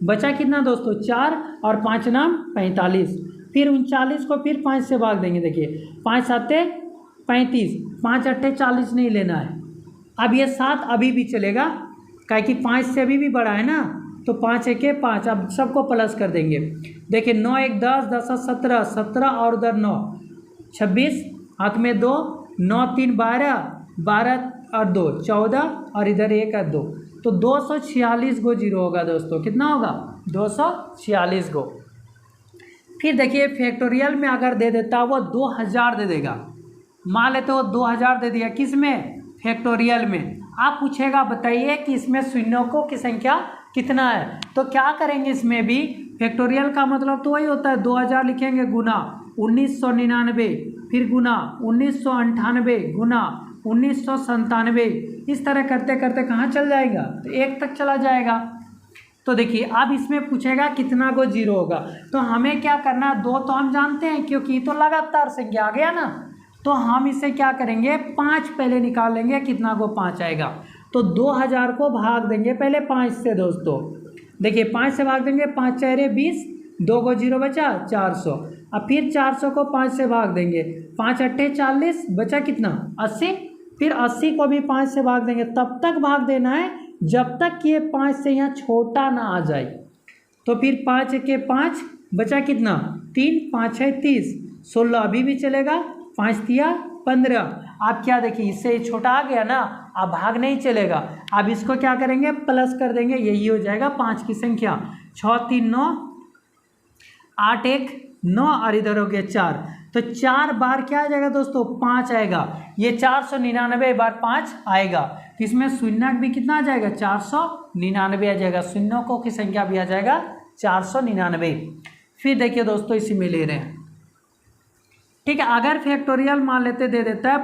बचा कितना दोस्तों? 4, और 5 नाम 45, फिर 39 को फिर 5 से भाग देंगे। देखिए 5 7 35, 5 8 40 नहीं लेना है। अब ये 7 अभी भी चलेगा, काहे कि 5 से अभी भी बड़ा है ना, तो 5 1 5, अब सबको प्लस कर देंगे। देखिए 9 1 10 10 17 17, और उधर 9 26, हाथ में 2, 9 3 12 12 और 2 14, और इधर 1 और 2, तो 246 गो जीरो होगा दोस्तों। कितना होगा? 246 गो। फिर देखिए फैक्टोरियल में अगर दे देता वो 2000 दे देगा। मान लेते वो 2000 दे दिया, किस में? फैक्टोरियल में। आप पूछेगा बताइए कि इसमें शून्यकों की संख्या कितना है, तो क्या करेंगे? इसमें भी फैक्टोरियल का मतलब तो वही होता है, 2000 लिखेंगे गुना 1999, फिर गुना 1998 गुना 1997, इस तरह करते करते कहाँ चल जाएगा? तो 1 तक चला जाएगा। तो देखिए अब इसमें पूछेगा कितना को जीरो होगा, तो हमें क्या करना? 2 तो हम जानते हैं क्योंकि तो लगातार संख्या आ गया ना, तो हम इसे क्या करेंगे? 5 पहले निकाल लेंगे, कितना को 5 आएगा? तो 2000 को भाग देंगे पहले 5 से दोस्तों। देखिए 5 से भाग देंगे, 5 4 20, 2 को जीरो बचा 400, अब फिर 400 को 5 से भाग देंगे, 5 8 40 बचा कितना? 80, फिर 80 को भी 5 से भाग देंगे, तब तक भाग देना है जब तक ये 5 से यहाँ छोटा ना आ जाए। तो फिर 5 के 5 बचा कितना? 3, 5 6 30, 16 अभी भी चलेगा, 5 तिया 15। आप क्या देखिए इससे छोटा आ गया ना, अब भाग नहीं चलेगा। अब इसको क्या करेंगे? प्लस कर देंगे, यही हो जाएगा 5 की संख्या। 6 3 9, 8 1 9, और इधर हो गया 4, तो 4 बार क्या आ जाएगा दोस्तों? 5 आएगा। ये 499 बार 5 आएगा, तो इसमें शून्य भी कितना आ जाएगा? 499 आ जाएगा। शून्यों की संख्या भी आ जाएगा 499। फिर देखिए दोस्तों इसी में ले रहे हैं, ठीक है। अगर फैक्टोरियल मान लेते दे देता है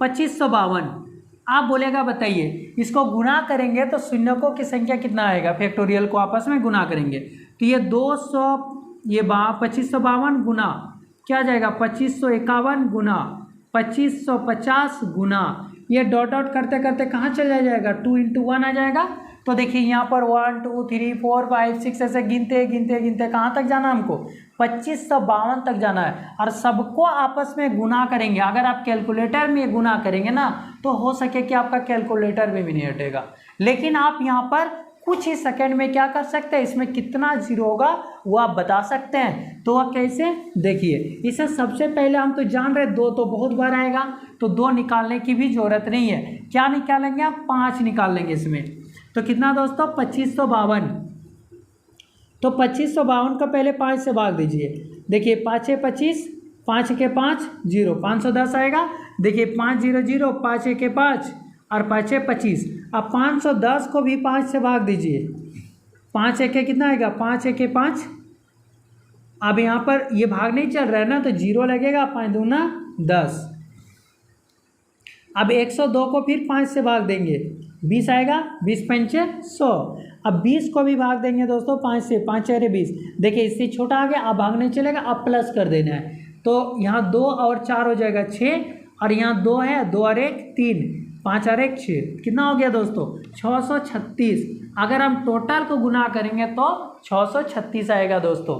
2552, आप बोलेगा बताइए इसको गुना करेंगे तो शून्यकों की संख्या कितना आएगा, फैक्टोरियल को आपस में गुना करेंगे तो ये 2552 गुना क्या जाएगा 2551 गुना 2550 गुना, ये डॉट डॉट करते करते कहाँ चला जाएगा 2 × 1 आ जाएगा। तो देखिए यहाँ पर 1 2 3 4 5 6 ऐसे गिनते गिनते गिनते कहाँ तक जाना हमको 2552 तक जाना है, और सबको आपस में गुना करेंगे। अगर आप कैलकुलेटर में गुना करेंगे ना तो हो सके कि आपका कैलकुलेटर में भी नहीं हटेगा, लेकिन आप यहाँ पर कुछ ही सेकंड में क्या कर सकते हैं, इसमें कितना जीरो होगा वो आप बता सकते हैं। तो वह कैसे, देखिए इसे सबसे पहले हम तो जान रहे 2 तो बहुत बार आएगा, तो 2 निकालने की भी जरूरत नहीं है। क्या निकालेंगे आप 5 निकाल लेंगे इसमें, तो कितना दोस्तों 2552। तो 2552 को पहले 5 से भाग दीजिए, देखिए 5 × 25, 5 × 5 0, 510 आएगा। देखिए 5 0 0, 5 × 5 और 5 × 25। अब 510 को भी 5 से भाग दीजिए, 5 × 1 कितना आएगा 5 × 5। अब यहाँ पर ये भाग नहीं चल रहा है ना तो 0 लगेगा, 5 दूना 10। अब 102 को फिर 5 से भाग देंगे, 20 आएगा, 20 × 5 = 100। अब 20 को भी भाग देंगे दोस्तों 5 से, 5 × 4 = 20। देखिए इससे छोटा आ गया, अब भाग नहीं चलेगा, अब प्लस कर देना है। तो यहाँ 2 और 4 हो जाएगा 6, और यहाँ 2 है, 2 और 1 3, 5 और 1 6, कितना हो गया दोस्तों 636। अगर हम टोटल को गुना करेंगे तो 636 आएगा दोस्तों।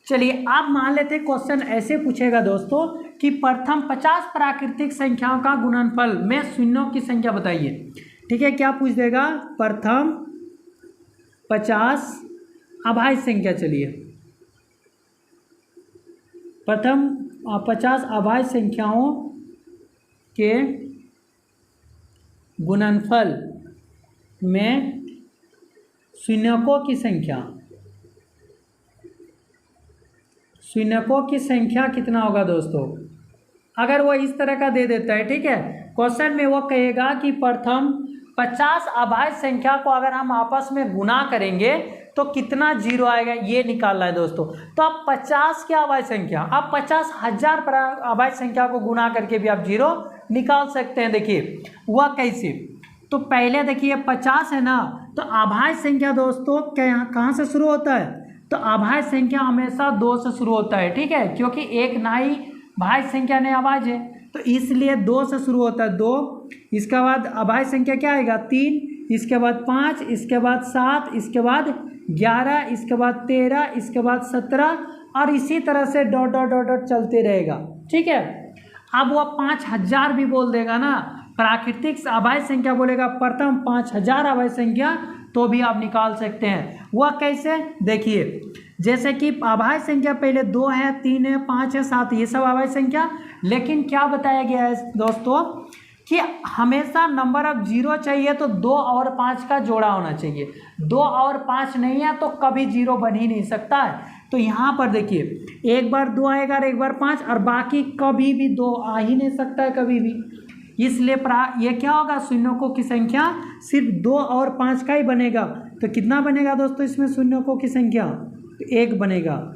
चलिए आप मान लेते हैं क्वेश्चन ऐसे पूछेगा दोस्तों कि प्रथम 50 प्राकृतिक संख्याओं का गुणनफल में शून्यों की संख्या बताइए। ठीक है, क्या पूछ देगा, प्रथम 50 अभाज्य संख्या। चलिए प्रथम 50 अभाज्य संख्याओं के गुणनफल में शून्यकों की संख्या, शून्यकों की संख्या कितना होगा दोस्तों। अगर वो इस तरह का दे देता है, ठीक है, क्वेश्चन में वो कहेगा कि प्रथम 50 अभाज्य संख्या को अगर हम आपस में गुना करेंगे तो कितना जीरो आएगा, ये निकालना है दोस्तों। तो आप 50 की अभाज्य संख्या, आप 50,000 अभाज्य संख्या को गुना करके भी आप जीरो निकाल सकते हैं। देखिए वह कैसे, तो पहले देखिए 50 है ना, तो अभाज्य संख्या दोस्तों कहाँ से शुरू होता है, तो अभाज्य संख्या हमेशा 2 से शुरू होता है। ठीक है, क्योंकि एक ना ही भाज्य संख्या नहीं अभाज्य है, तो इसलिए 2 से शुरू होता है। 2, इसके बाद अभाज्य संख्या क्या आएगा 3, इसके बाद 5, इसके बाद 7, इसके बाद 11, इसके बाद 13, इसके बाद 17, और इसी तरह से डॉट डॉट डॉट डॉट चलते रहेगा। ठीक है, अब वह 5000 भी बोल देगा ना, प्राकृतिक अभाज्य संख्या बोलेगा प्रथम 5000 अभाज्य संख्या, तो भी आप निकाल सकते हैं। वह कैसे, देखिए जैसे कि अभाज्य संख्या पहले 2 है, 3 है, 5 है, 7, ये सब अभाज्य संख्या, लेकिन क्या बताया गया है दोस्तों कि हमेशा नंबर ऑफ जीरो चाहिए तो 2 और 5 का जोड़ा होना चाहिए। 2 और 5 नहीं है तो कभी जीरो बन ही नहीं सकता है। तो यहाँ पर देखिए एक बार 2 आएगा और एक बार 5, और बाकी कभी भी 2 आ ही नहीं सकता है कभी भी। इसलिए ये क्या होगा, शून्यकों की संख्या सिर्फ 2 और 5 का ही बनेगा। तो कितना बनेगा दोस्तों इसमें शून्यकों की संख्या, 1 बनेगा।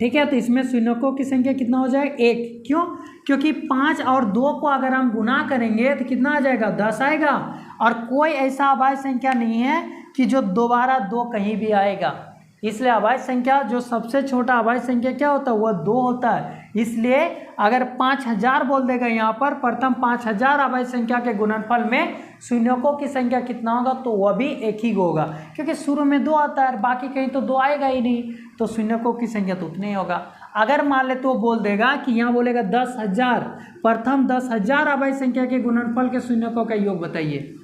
ठीक है, तो इसमें शून्यकों की संख्या कितना हो जाएगा 1। क्यों, क्योंकि 5 और 2 को अगर हम गुना करेंगे तो कितना आ जाएगा 10 आएगा, और कोई ऐसा अभाज्य संख्या नहीं है कि जो दोबारा 2 कहीं भी आएगा। इसलिए अभाज्य संख्या जो सबसे छोटा अभाज्य संख्या क्या होता है, वह 2 होता है। इसलिए अगर 5000 बोल देगा यहाँ पर प्रथम 5000 अभाज्य संख्या के गुणनफल में शून्यकों की संख्या कितना होगा, तो वह भी 1 ही होगा, क्योंकि शुरू में 2 आता है, बाकी कहीं तो 2 आएगा ही नहीं, तो शून्यकों की संख्या तो उतनी ही होगा। अगर मान ले तो बोल देगा कि यहाँ बोलेगा 10,000, प्रथम 10,000 अभाज्य संख्या के गुणनफल के शून्यकों का योग बताइए,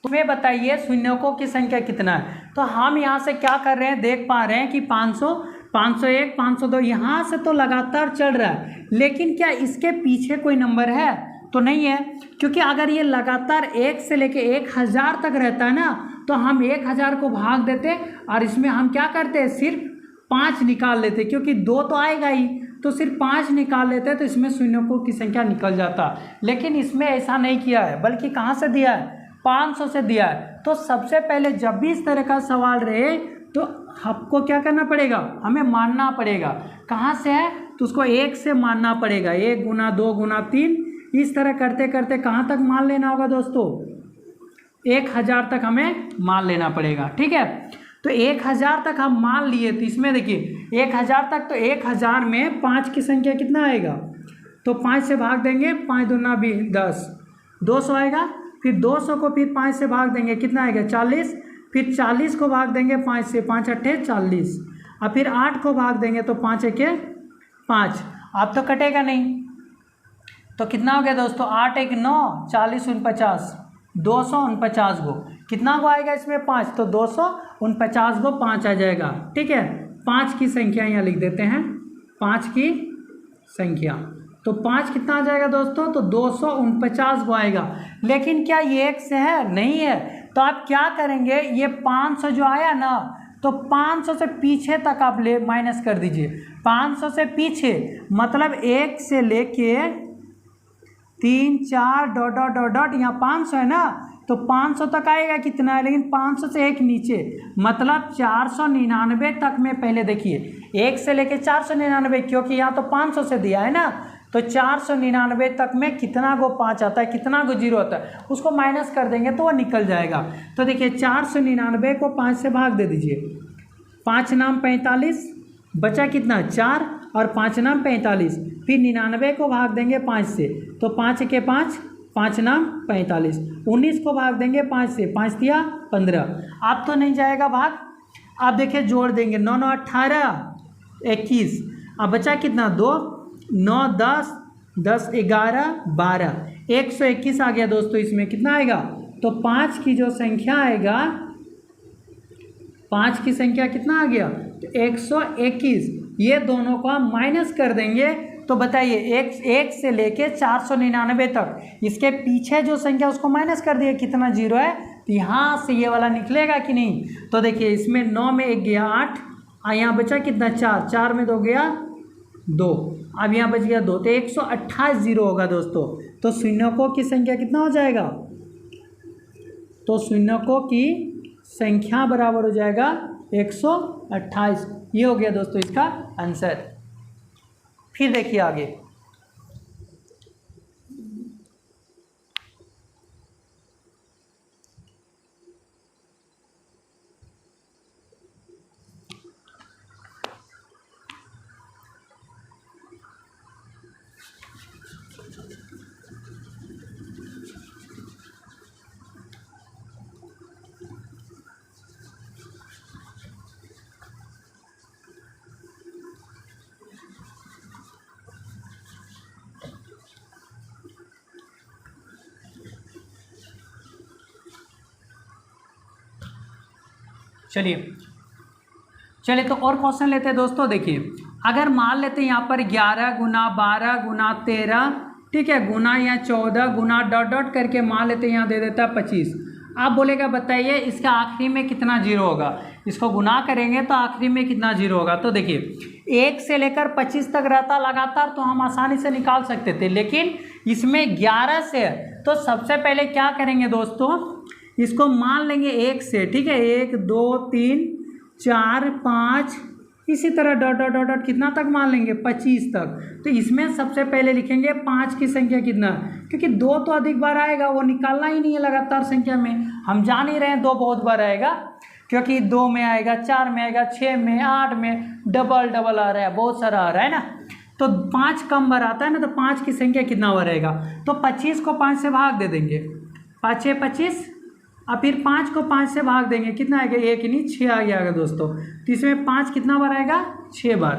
तुम्हें बताइए शून्यकों की संख्या कितना है। तो हम यहाँ से क्या कर रहे हैं, देख पा रहे हैं कि 500, 501, 502 यहाँ से तो लगातार चल रहा है, लेकिन क्या इसके पीछे कोई नंबर है, तो नहीं है, क्योंकि अगर ये लगातार 1 से लेके 1000 तक रहता है ना, तो हम 1000 को भाग देते और इसमें हम क्या करते हैं सिर्फ 5 निकाल लेते, क्योंकि 2 तो आएगा ही, तो सिर्फ 5 निकाल लेते तो इसमें शून्यकों की संख्या निकल जाता। लेकिन इसमें ऐसा नहीं किया है, बल्कि कहाँ से दिया है, 500 से दिया है। तो सबसे पहले जब भी इस तरह का सवाल रहे तो आपको क्या करना पड़ेगा, हमें मानना पड़ेगा। कहाँ से है तो उसको 1 से मानना पड़ेगा, 1 गुना 2 गुना 3, इस तरह करते करते कहाँ तक मान लेना होगा दोस्तों, 1000 तक हमें मान लेना पड़ेगा। ठीक है, तो 1000 तक हम मान लिए, तो इसमें देखिए 1000 तक, तो 1000 में 5 की संख्या कितना आएगा, तो 5 से भाग देंगे, 5 दूना 10, 200 आएगा। फिर 200 को फिर 5 से भाग देंगे, कितना आएगा 40, फिर 40 को भाग देंगे 5 से, 5 अट्ठे 40, और फिर 8 को भाग देंगे तो 5 एके 5। अब तो कटेगा नहीं, तो कितना हो गया दोस्तों, 8 1 9, 40 49, 249 गो, कितना गो आएगा इसमें 5, तो 249 गो 5 आ जाएगा। ठीक है, 5 की संख्या यहाँ लिख देते हैं, 5 की संख्या, तो 5 कितना आ जाएगा दोस्तों, तो 249 गो आएगा। लेकिन क्या ये 1 से है, नहीं है, तो आप क्या करेंगे, ये 500 जो आया ना, तो 500 से पीछे तक आप ले माइनस कर दीजिए, 500 से पीछे मतलब 1 से लेके 3 4 डॉट डॉट डॉट डॉट, यहाँ 500 है ना, तो 500 तक आएगा कितना है, लेकिन 500 से एक नीचे मतलब 499 तक में पहले देखिए, 1 से लेके 499, क्योंकि यहाँ तो 500 से दिया है ना, तो 499 तक में कितना गो 5 आता है, कितना गो 0 आता है, उसको माइनस कर देंगे तो वो निकल जाएगा। तो देखिए 499 को 5 से भाग दे दीजिए, 5 नाम 45, बचा कितना 4, और 5 नाम 45, फिर 99 को भाग देंगे 5 से, तो 5 के 5, 5 नाम 45, 19 को भाग देंगे 5 से, 5 दिया 15, अब तो नहीं जाएगा भाग। अब देखिए जोड़ देंगे, 9 9 18 21, अब बचा कितना 2, 9 10 10 11 12, 121 आ गया दोस्तों। इसमें कितना आएगा, तो 5 की जो संख्या आएगा, 5 की संख्या कितना आ गया, तो 121। ये दोनों को हम माइनस कर देंगे, तो बताइए 1 से लेके 499 तक, इसके पीछे जो संख्या उसको माइनस कर दिए, कितना 0 है, तो यहाँ से ये वाला निकलेगा कि नहीं। तो देखिए इसमें 9 में 1 गया 8, और यहाँ बचा कितना 4, 4 में 2 गया 2, अब यहाँ बच गया 2, तो 128 0 होगा दोस्तों। तो शून्यकों की संख्या कितना हो जाएगा, तो शून्यकों की संख्या बराबर हो जाएगा 128। ये हो गया दोस्तों इसका आंसर। फिर देखिए आगे, चलिए तो और क्वेश्चन लेते हैं दोस्तों। देखिए अगर मान लेते हैं यहाँ पर 11 गुना 12 गुना 13, ठीक है, गुना यहाँ 14 गुना डॉट डॉट करके मान लेते हैं यहाँ दे देता है 25। आप बोलेगा बताइए इसका आखिरी में कितना 0 होगा, इसको गुना करेंगे तो आखिरी में कितना 0 होगा। तो देखिए 1 से लेकर 25 तक रहता लगातार तो हम आसानी से निकाल सकते थे, लेकिन इसमें 11 से है, तो सबसे पहले क्या करेंगे दोस्तों, इसको मान लेंगे 1 से, ठीक है, 1 2 3 4 5, इसी तरह डॉट डॉट डॉट डॉट कितना तक मान लेंगे 25 तक। तो इसमें सबसे पहले लिखेंगे 5 की संख्या कितना, क्योंकि 2 तो अधिक बार आएगा, वो निकालना ही नहीं है लगातार संख्या में, हम जान ही रहे हैं 2 बहुत बार आएगा, क्योंकि 2 में आएगा, 4 में आएगा, 6 में, 8 में, डबल डबल आ रहा है, बहुत सारा आ रहा है ना। तो 5 कम बार आता है ना, तो 5 की संख्या कितना बार रहेगा, तो 25 को 5 से भाग दे देंगे, 5 6 25, और फिर 5 को 5 से भाग देंगे, कितना आएगा, 1 नहीं 6 आ गया दोस्तों। तो इसमें 5 कितना बार आएगा, 6 बार।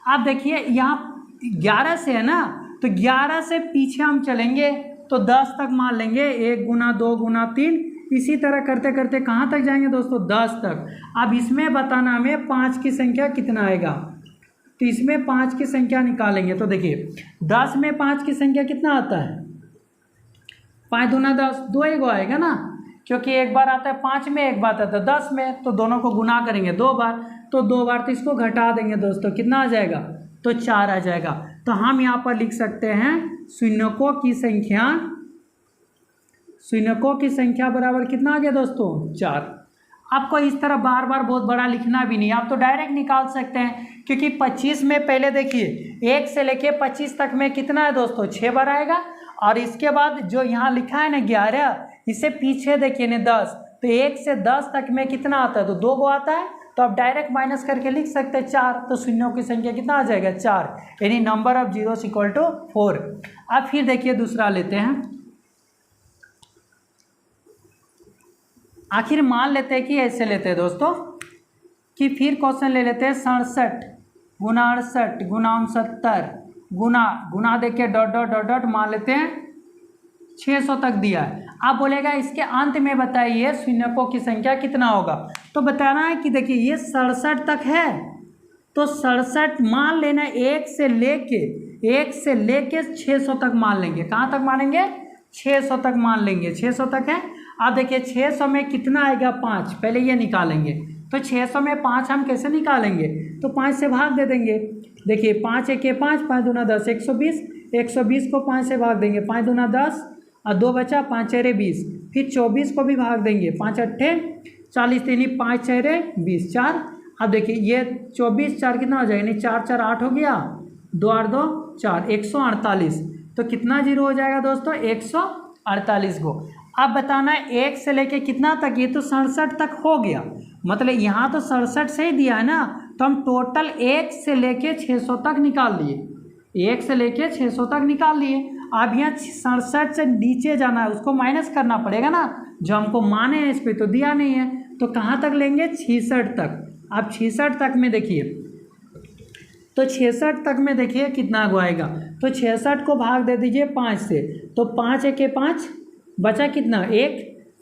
आप देखिए यहाँ 11 से है ना, तो 11 से पीछे हम चलेंगे तो 10 तक मान लेंगे, 1 गुना 2 गुना 3, इसी तरह करते करते कहाँ तक जाएंगे दोस्तों, 10 तक। अब इसमें बताना हमें 5 की संख्या कितना आएगा, तो इसमें 5 की संख्या निकालेंगे। तो देखिए 10 में 5 की संख्या कितना आता है, 5 दूना 10, 2 एगो आएगा ना, क्योंकि एक बार आता है 5 में, एक बार आता है 10 में, तो दोनों को गुना करेंगे 2 बार, तो 2 बार, तो इसको घटा देंगे दोस्तों, कितना आ जाएगा, तो 4 आ जाएगा। तो हम यहाँ पर लिख सकते हैं शून्यकों की संख्या बराबर कितना आ गया दोस्तों, 4। आपको इस तरह बार बार बहुत बड़ा लिखना भी नहीं, आप तो डायरेक्ट निकाल सकते हैं, क्योंकि 25 में पहले देखिए 1 से लेके 25 तक में कितना है दोस्तों, 6 बार आएगा। और इसके बाद जो यहाँ लिखा है ना 11, इसे पीछे देखिए ना 10, तो 1 से 10 तक में कितना आता है, तो 2 गो आता है, तो आप डायरेक्ट माइनस करके लिख सकते हैं 4, तो शून्यों की संख्या कितना आ जाएगा 4, यानी number of zeros equal to 4। अब फिर देखिए दूसरा लेते हैं। आखिर मान लेते हैं कि ऐसे लेते हैं दोस्तों कि फिर क्वेश्चन ले लेते हैं 67 गुना 68 गुना 69 गुना देखिए डॉट डॉट डॉट डॉट मान लेते हैं 600 तक दिया है। आप बोलेगा इसके अंत में बताइए शून्यकों की संख्या कितना होगा, तो बताना है कि देखिए ये 67 तक है, तो 67 मान लेना 1 से लेके 600 तक मान लेंगे। कहाँ तक मानेंगे, 600 तक मान लेंगे, 600 तक है। अब देखिए 600 में कितना आएगा 5, पहले ये निकालेंगे, तो 600 में 5 हम कैसे निकालेंगे, तो 5 से भाग दे देंगे। देखिए 5 1 5, 5 दूना 10, 120, 120 को 5 से भाग देंगे, 5 दूना 10 और 2 बचा, 5 4 20, फिर 24 को भी भाग देंगे, 5 8 40, 3 5 4 20 4। अब देखिए ये 24 4 कितना हो जाएगा, यानी 4 4 8 हो गया, 2 8 2 4, 148, तो कितना जीरो हो जाएगा दोस्तों, 148 गो। अब बताना 1 से लेके कितना तक, ये तो 67 तक हो गया, मतलब यहाँ तो 67 से ही दिया है ना, तो हम टोटल 1 से लेके 600 तक निकाल लिए, 1 से लेके 600 तक निकाल लिए। अब यहाँ 67 से नीचे जाना है, उसको माइनस करना पड़ेगा ना, जो हमको माने हैं इस पर तो दिया नहीं है, तो कहाँ तक लेंगे 66 तक। अब 66 तक में देखिए, तो 66 तक में देखिए कितना आएगा, तो 66 को भाग दे दीजिए 5 से, तो 5 1 5 बचा कितना 1,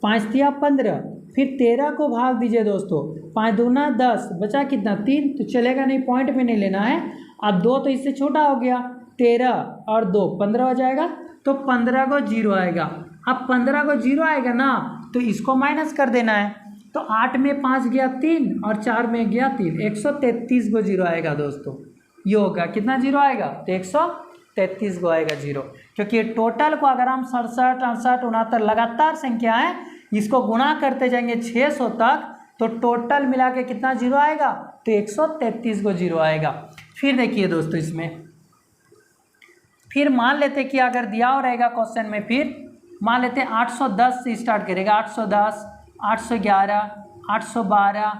5 दिया 15, फिर 13 को भाग दीजिए दोस्तों, 5 दूना 10 बचा कितना 3, तो चलेगा नहीं, पॉइंट में नहीं लेना है। अब 2 तो इससे छोटा हो गया, 13 और 2 15 हो जाएगा, तो 15 को 0 आएगा। अब 15 को 0 आएगा ना, तो इसको माइनस कर देना है, तो 8 में 5 गया 3 और 4 में गया 3, 133 को 0 आएगा दोस्तों। ये होगा कितना 0 आएगा, तो 133 को आएगा 0, क्योंकि टोटल को अगर हम 67 68 69 लगातार संख्या है, इसको गुणा करते जाएंगे 600 तक, तो टोटल मिला के कितना 0 आएगा, तो 133 को 0 आएगा। फिर देखिए दोस्तों इसमें फिर मान लेते कि अगर दिया हो रहेगा क्वेश्चन में, फिर मान लेते 810 से स्टार्ट करेगा, 810 811 812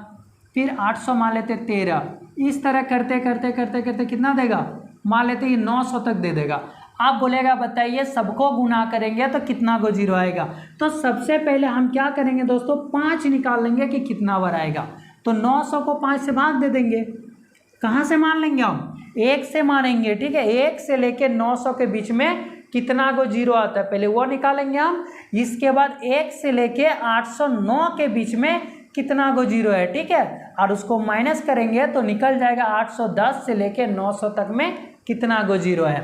फिर 800 मान लेते 13, इस तरह करते करते करते करते कितना देगा, मान लेते ये 900 तक दे देगा। आप बोलेगा बताइए सबको गुना करेंगे तो कितना को 0 आएगा, तो सबसे पहले हम क्या करेंगे दोस्तों 5 निकाल लेंगे कि कितना बार आएगा, तो 900 को 5 से भाग दे देंगे। कहाँ से मान लेंगे हम, 1 से मानेंगे, ठीक है, 1 से लेके 900 के बीच में कितना को 0 आता है पहले वो निकालेंगे हम। इसके बाद 1 से लेके 809 के बीच में कितना को 0 है, ठीक है, और उसको माइनस करेंगे तो निकल जाएगा 810 से लेके 900 तक में कितना को 0 है।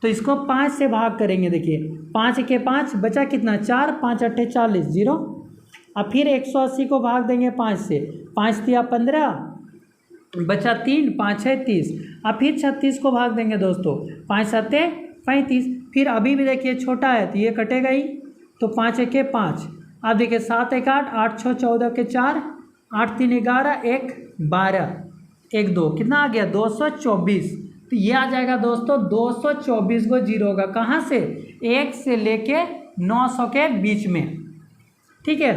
तो इसको 5 से भाग करेंगे, देखिए 5 1 5 बचा कितना 4, 5 8 40 0। अब फिर 180 को भाग देंगे 5 से, 5 दिया 15 बचा 3, 5 6 30। अब फिर 36 को भाग देंगे दोस्तों, 5 7 35, फिर अभी भी देखिए छोटा है तो ये कटेगा ही, तो 5 1 5। अब देखिए 7 1 8, 8 6 14 के 4, 8 3 11 1 12 1 2 कितना आ गया 224। तो ये आ जाएगा दोस्तों 224 को 0 होगा, कहाँ से 1 से लेके 900 के बीच में, ठीक है,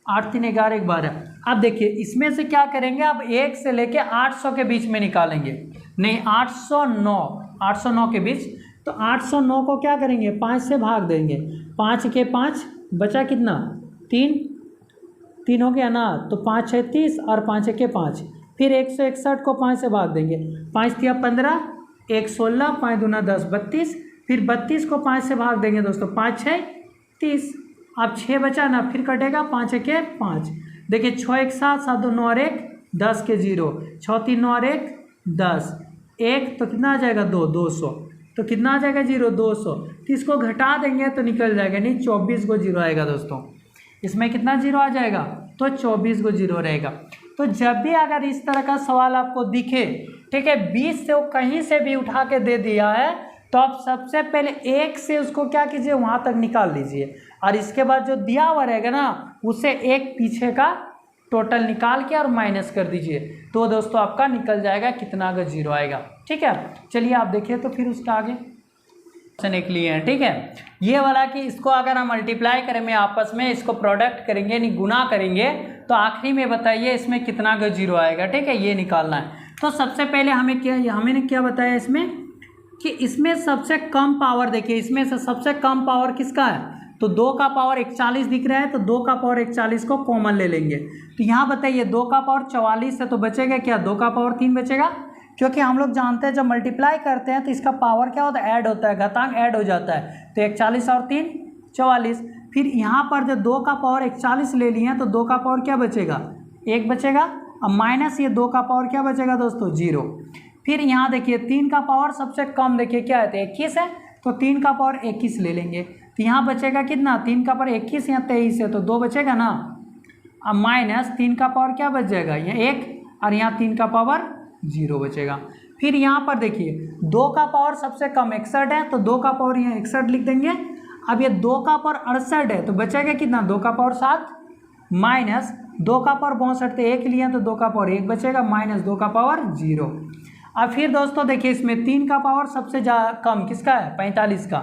8 3 11 1 12। अब देखिए इसमें से क्या करेंगे, अब 1 से लेके 800 के बीच में निकालेंगे, नहीं 809 के बीच, तो 809 को क्या करेंगे 5 से भाग देंगे, 5 के 5 बचा कितना 3 हो गया ना, तो 5 6 30 और 5 के 5, फिर 161 को 5 से भाग देंगे, 5 दिया 15 1 16, 5 दूना 10 32, फिर 32 को 5 से भाग देंगे दोस्तों, 5 6 30। अब 6 बचा ना, फिर कटेगा 5 के 5, देखिए 6 1 7 7 2 9 और 1 10 के 0, 6 3 9 और 1 10 1, तो कितना आ जाएगा 200, तो कितना आ जाएगा 0 200, तो इसको घटा देंगे तो निकल जाएगा, नहीं 24 को 0 आएगा दोस्तों। इसमें कितना 0 आ जाएगा, तो 24 को 0 रहेगा। तो जब भी अगर इस तरह का सवाल आपको दिखे, ठीक है, 20 से वो कहीं से भी उठा के दे दिया है, तो तो आप सबसे पहले 1 से उसको क्या कीजिए, वहाँ तक निकाल लीजिए, और इसके बाद जो दिया हुआ रहेगा ना उसे एक पीछे का टोटल निकाल के और माइनस कर दीजिए, तो दोस्तों आपका निकल जाएगा कितना, अगर 0 आएगा। ठीक है, चलिए आप देखिए तो फिर उसका आगे ऑप्शन एक लिए हैं। ठीक है, ये वाला कि इसको अगर हम मल्टीप्लाई करेंगे आपस में, इसको प्रोडक्ट करेंगे यानी गुना करेंगे, तो आखिरी में बताइए इसमें कितना का 0 आएगा। ठीक है, ये निकालना है। तो सबसे पहले हमें क्या बताया इसमें कि इसमें सबसे कम पावर, देखिए इसमें से सबसे कम पावर किसका है, तो 2 का पावर 41 दिख रहा है, तो 2 का पावर 41 को कॉमन ले लेंगे। तो यहाँ बताइए 2 का पावर 44 है, तो बचेगा क्या, 2 का पावर 3 बचेगा, क्योंकि हम लोग जानते हैं जब मल्टीप्लाई करते हैं तो इसका पावर क्या होता है, ऐड होता है, घातांक ऐड हो जाता है। तो 41 और 3 44। फिर यहाँ पर जब 2 का पावर 41 ले लिए हैं तो 2 का पावर क्या बचेगा, 1 बचेगा, अब माइनस ये 2 का पावर क्या बचेगा दोस्तों, 0। फिर यहाँ देखिए 3 का पावर सबसे कम देखिए क्या है, तो 21 है, तो 3 का पावर 21 ले लेंगे, तो यहाँ बचेगा कितना, 3 का पावर 21 यहाँ 23 है, तो 2 बचेगा ना, अब माइनस 3 का पावर क्या बच जाएगा, यहाँ 1, और यहाँ 3 का पावर 0 बचेगा। फिर यहाँ पर देखिए 2 का पावर सबसे कम 61 है, तो 2 का पावर यहाँ 61 लिख देंगे। अब ये 2 का पावर 68 है, तो बचेगा कितना, 2 का पावर 7, माइनस 2 का पावर 62 तो 1 लिए तो 2 का पावर 1 बचेगा, माइनस 2 का पावर 0। अब फिर दोस्तों देखिए इसमें 3 का पावर सबसे कम किसका है, 45 का,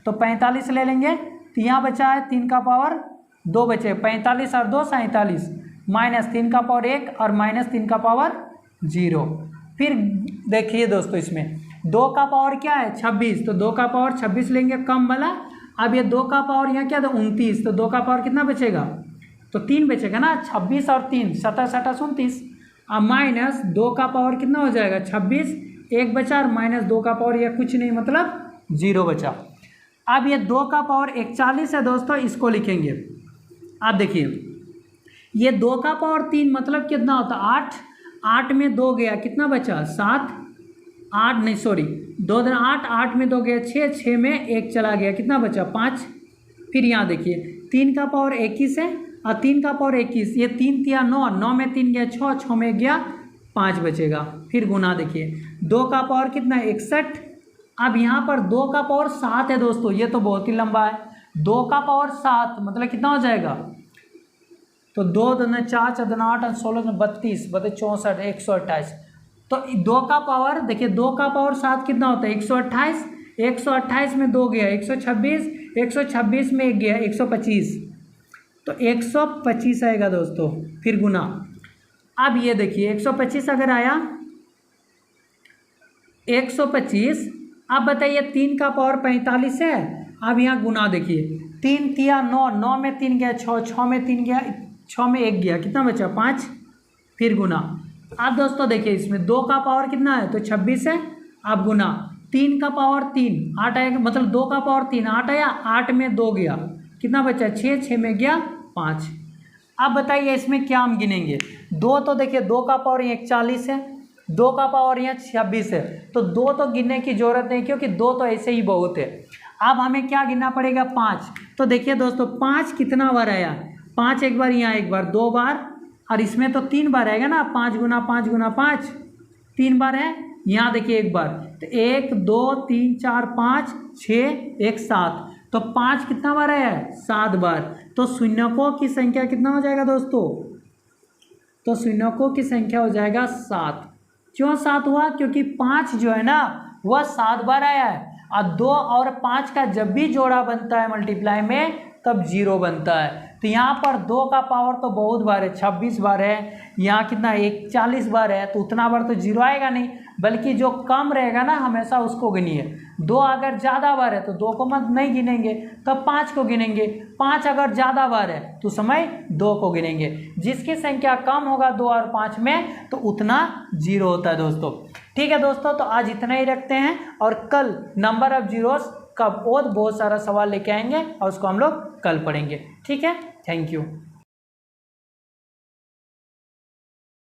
तो 45 ले लेंगे, तो यहाँ बचा है 3 का पावर 2 बचे, 45 और 2 47, माइनस 3 का पावर 1 और माइनस 3 का पावर 0। फिर देखिए दोस्तों इसमें 2 का पावर क्या है, 26, तो 2 का पावर 26 लेंगे कम वाला। अब ये 2 का पावर यहाँ क्या था, 29, तो 2 का पावर कितना बचेगा, तो 3 बचेगा ना, 26 और 3 27 27 29, अब माइनस 2 का पावर कितना हो जाएगा, 26, 1 बचा, और माइनस 2 का पावर यह कुछ नहीं मतलब 0 बचा। अब ये 2 का पावर 41 है दोस्तों, इसको लिखेंगे। अब देखिए ये 2 का पावर 3 मतलब कितना होता, 8, 8 में 2 गया, कितना बचा, 7, 8 नहीं सॉरी 2 दिन 8, 8 में 2 गया 6, 6 में 1 चला गया, कितना बचा, 5। फिर यहाँ देखिए 3 का पावर 21 है, और 3 का पावर 21, ये 3 तिया 9, 9 में 3 गया 6, 6 में गया 5 बचेगा। फिर गुना देखिए 2 का पावर कितना है, 61। अब यहाँ पर 2 का पावर 7 है दोस्तों, ये तो बहुत ही लंबा है, 2 का पावर 7 मतलब कितना हो जाएगा, तो 2 दूना 4, 4 दूना 8, 16 32, 64, 128। तो 2 का पावर देखिए 2 का पावर 7 कितना होता है, 128, 128 में 2 गया 126, 126 में 1 गया 125, तो 125 आएगा दोस्तों। फिर गुना, अब ये देखिए 125 अगर आया 125, अब बताइए 3 का पावर 45 है, अब यहाँ गुना देखिए 3 तिया 9, 9 में 3 गया 6, 6 में 3 गया 6 में 1 गया, कितना बचा, 5। फिर गुना, अब दोस्तों देखिए इसमें 2 का पावर कितना है, तो 26 है, अब गुना 3 का पावर 3 8 आएगा, मतलब 2 का पावर 3 8 आया, 8 में 2 गया, कितना बचा, 6, 6 में गया 5। अब बताइए इसमें क्या हम गिनेंगे, 2 तो देखिए 2 का पावर 41 है, 2 का पावर यहाँ 26 है, तो 2 तो गिनने की जरूरत नहीं क्योंकि 2 तो ऐसे ही बहुत है। अब हमें क्या गिनना पड़ेगा, 5। तो देखिए दोस्तों 5 कितना बार आया, 5 एक बार, यहाँ एक बार, 2 बार, और इसमें तो 3 बार आएगा ना, 5 गुना 5 गुना 5 3 बार है, यहाँ देखिए एक बार, तो 1 2 3 4 5 6 1 7, तो 5 कितना बार आया है, 7 बार। तो शून्यकों की संख्या कितना हो जाएगा दोस्तों, तो शून्यकों की संख्या हो जाएगा 7। क्यों 7 हुआ, क्योंकि 5 जो है ना वह 7 बार आया है, और 2 और 5 का जब भी जोड़ा बनता है मल्टीप्लाई में तब 0 बनता है। तो यहाँ पर 2 का पावर तो बहुत बार है, 26 बार है, यहाँ कितना 41 बार है, तो उतना बार तो 0 आएगा नहीं, बल्कि जो कम रहेगा ना हमेशा उसको गिनिए। 2 अगर ज़्यादा बार है तो 2 को मत नहीं गिनेंगे, तब 5 को गिनेंगे। 5 अगर ज़्यादा बार है तो समय 2 को गिनेंगे। जिसकी संख्या कम होगा 2 और 5 में तो उतना 0 होता है दोस्तों। ठीक है दोस्तों, तो आज इतना ही रखते हैं, और कल नंबर ऑफ जीरोस का बहुत सारा सवाल लेके आएंगे और उसको हम लोग कल पढ़ेंगे। ठीक है, थैंक यू।